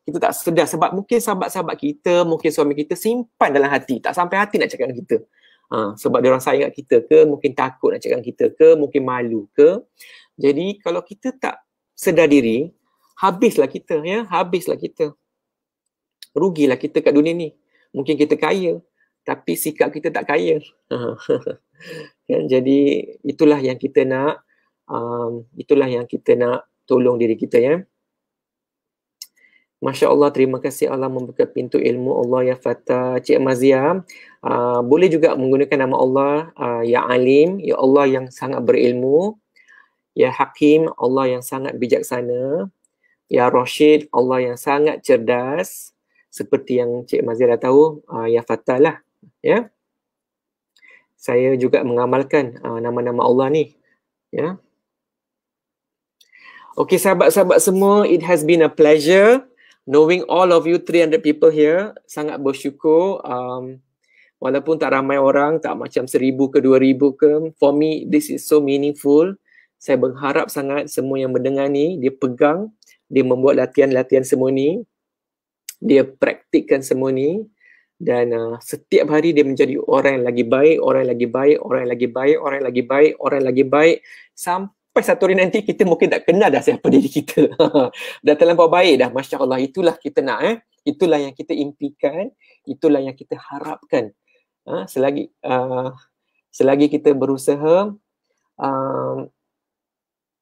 Kita tak sedar sebab mungkin sahabat-sahabat kita, mungkin suami kita simpan dalam hati, tak sampai hati nak cakap dengan kita. Sebab dia orang sayang kat kita ke, mungkin takut nak cakap dengan kita ke, mungkin malu ke. Jadi kalau kita tak sedar diri, habislah kita, ya, habislah kita. Rugilah kita kat dunia ni. Mungkin kita kaya, tapi sikap kita tak kaya. Kan? Jadi itulah yang kita nak, tolong diri kita, ya. Masya Allah, terima kasih Allah membuka pintu ilmu. Allah ya Fatah. Cik Mazia, boleh juga menggunakan nama Allah, Ya Alim, Ya Allah yang sangat berilmu, Ya Hakim, Allah yang sangat bijaksana, Ya Rashid, Allah yang sangat cerdas. Seperti yang Cik Mazia dah tahu, Ya Fatah lah, ya. Saya juga mengamalkan nama-nama Allah ni, ya. Okay, sahabat-sahabat semua, it has been a pleasure knowing all of you 300 people here. Sangat bersyukur. Walaupun tak ramai orang, tak macam 1,000 ke 2,000 ke, for me this is so meaningful. Saya berharap sangat semua yang mendengar ni, dia pegang, dia membuat latihan-latihan semua ni, dia praktikkan semua ni, dan setiap hari dia menjadi orang yang lagi baik, orang yang lagi baik, orang yang lagi baik, orang yang lagi baik, orang yang lagi baik, sampai satu hari nanti kita mungkin tak kenal dah siapa diri kita. Dah terlampau baik dah, Masya Allah. Itulah kita nak, itulah yang kita impikan, itulah yang kita harapkan. Selagi kita berusaha,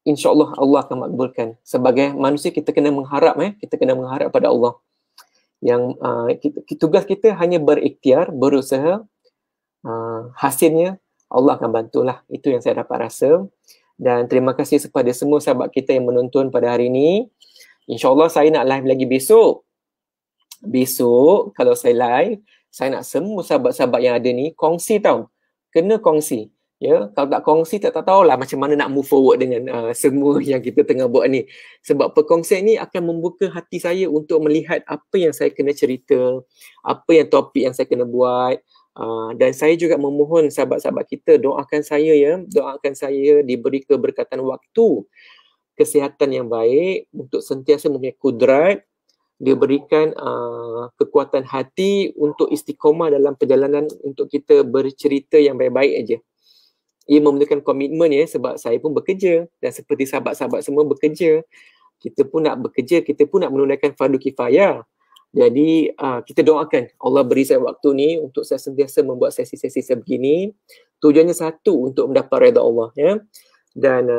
insya-Allah Allah akan makbulkan. Sebagai manusia kita kena mengharap, kita kena mengharap pada Allah. Yang tugas kita hanya berikhtiar, berusaha, hasilnya Allah akan bantulah. Itu yang saya dapat rasa. Dan terima kasih kepada semua sahabat kita yang menonton pada hari ini. InsyaAllah saya nak live lagi besok. Besok kalau saya live, saya nak semua sahabat-sahabat yang ada ni kongsi tau. Kena kongsi. Ya, kalau tak kongsi tak tahulah macam mana nak move forward dengan semua yang kita tengah buat ni. Sebab perkongsian ni akan membuka hati saya untuk melihat apa yang saya kena cerita, apa yang topik yang saya kena buat. Dan saya juga memohon sahabat-sahabat kita doakan saya, ya, doakan saya diberi keberkatan waktu, kesihatan yang baik untuk sentiasa mempunyai kudrat, diberikan kekuatan hati untuk istiqomah dalam perjalanan untuk kita bercerita yang baik-baik aja. Ia memerlukan komitmen, ya, sebab saya pun bekerja dan seperti sahabat-sahabat semua bekerja. Kita pun nak bekerja, kita pun nak menunaikan fardu kifayah. Jadi kita doakan Allah beri saya waktu ni untuk saya sentiasa membuat sesi-sesi sebegini. Tujuannya satu, untuk mendapat redha Allah, ya. Dan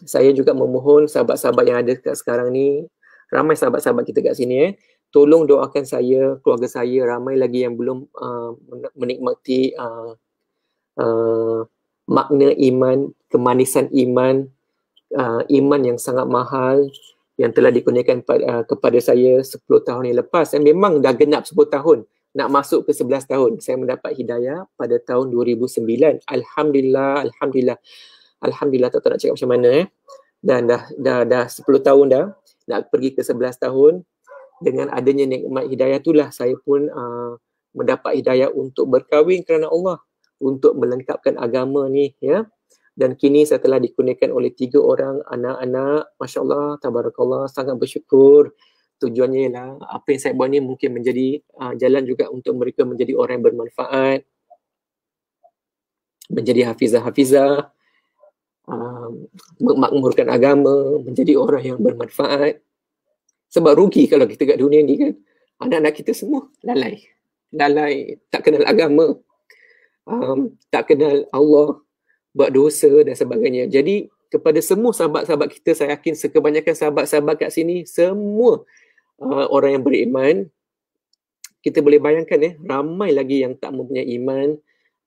saya juga memohon sahabat-sahabat yang ada kat sekarang ni, ramai sahabat-sahabat kita kat sini, tolong doakan saya, keluarga saya, ramai lagi yang belum menikmati makna iman, kemanisan iman, iman yang sangat mahal yang telah dikurniakan kepada saya 10 tahun yang lepas. Saya memang dah genap 10 tahun, nak masuk ke 11 tahun. Saya mendapat hidayah pada tahun 2009. Alhamdulillah, Alhamdulillah. Alhamdulillah, tak tahu nak cakap macam mana. Dan dah 10 tahun dah, nak pergi ke 11 tahun. Dengan adanya nikmat hidayah itulah saya pun mendapat hidayah untuk berkahwin kerana Allah, untuk melengkapkan agama ni, ya. Dan kini saya telah dikurniakan oleh 3 orang anak-anak. Masya Allah, tabarakallah, sangat bersyukur. Tujuannya ialah apa yang saya buat ni mungkin menjadi jalan juga untuk mereka menjadi orang yang bermanfaat, menjadi hafizah-hafizah, memakmurkan agama, menjadi orang yang bermanfaat. Sebab rugi kalau kita kat dunia ni, kan, anak-anak kita semua lalai, tak kenal agama, tak kenal Allah, buat dosa dan sebagainya. Jadi kepada semua sahabat-sahabat kita, saya yakin kebanyakan sahabat-sahabat kat sini semua orang yang beriman. Kita boleh bayangkan, ramai lagi yang tak mempunyai iman.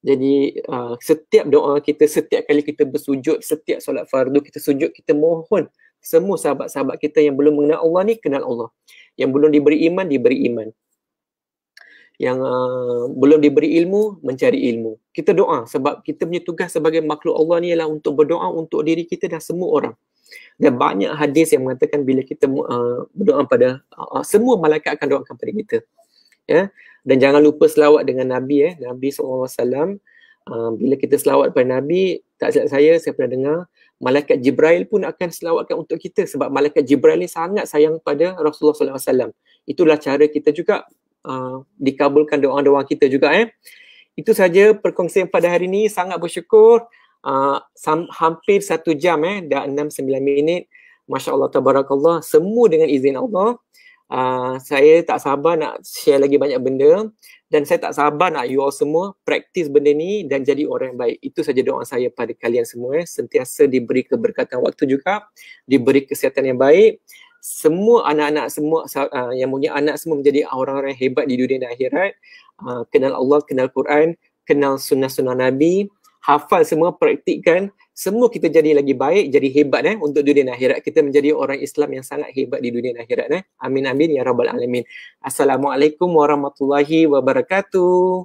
Jadi setiap doa kita, setiap kali kita bersujud, setiap solat fardu kita sujud, kita mohon semua sahabat-sahabat kita yang belum mengenal Allah ni kenal Allah. Yang belum diberi iman, diberi iman. yang belum diberi ilmu, mencari ilmu. Kita doa sebab kita punya tugas sebagai makhluk Allah ni ialah untuk berdoa untuk diri kita dan semua orang. Dan banyak hadis yang mengatakan bila kita berdoa pada semua malaikat akan doakan pada kita. Ya. Dan jangan lupa selawat dengan Nabi Nabi SAW. Bila kita selawat pada Nabi, tak silap saya pernah dengar malaikat Jibril pun akan selawatkan untuk kita sebab malaikat Jibril ni sangat sayang pada Rasulullah SAW. Itulah cara kita juga dikabulkan doa-doa kita juga. Itu saja perkongsian pada hari ini. Sangat bersyukur. Hampir 1 jam dah 6-9 minit. Masya Allah, tabarakallah. Semua dengan izin Allah. Saya tak sabar nak share lagi banyak benda dan saya tak sabar nak you all semua praktis benda ni dan jadi orang yang baik. Itu saja doa saya pada kalian semua. Sentiasa diberi keberkatan waktu juga, diberi kesihatan yang baik. Semua anak-anak semua yang punya anak semua menjadi orang-orang yang hebat di dunia dan akhirat. Kenal Allah, kenal Quran, kenal sunnah-sunnah Nabi, hafal semua, praktikkan. Semua kita jadi lagi baik, jadi hebat untuk dunia dan akhirat. Kita menjadi orang Islam yang sangat hebat di dunia dan akhirat. Amin amin ya rabbal alamin. Assalamualaikum warahmatullahi wabarakatuh.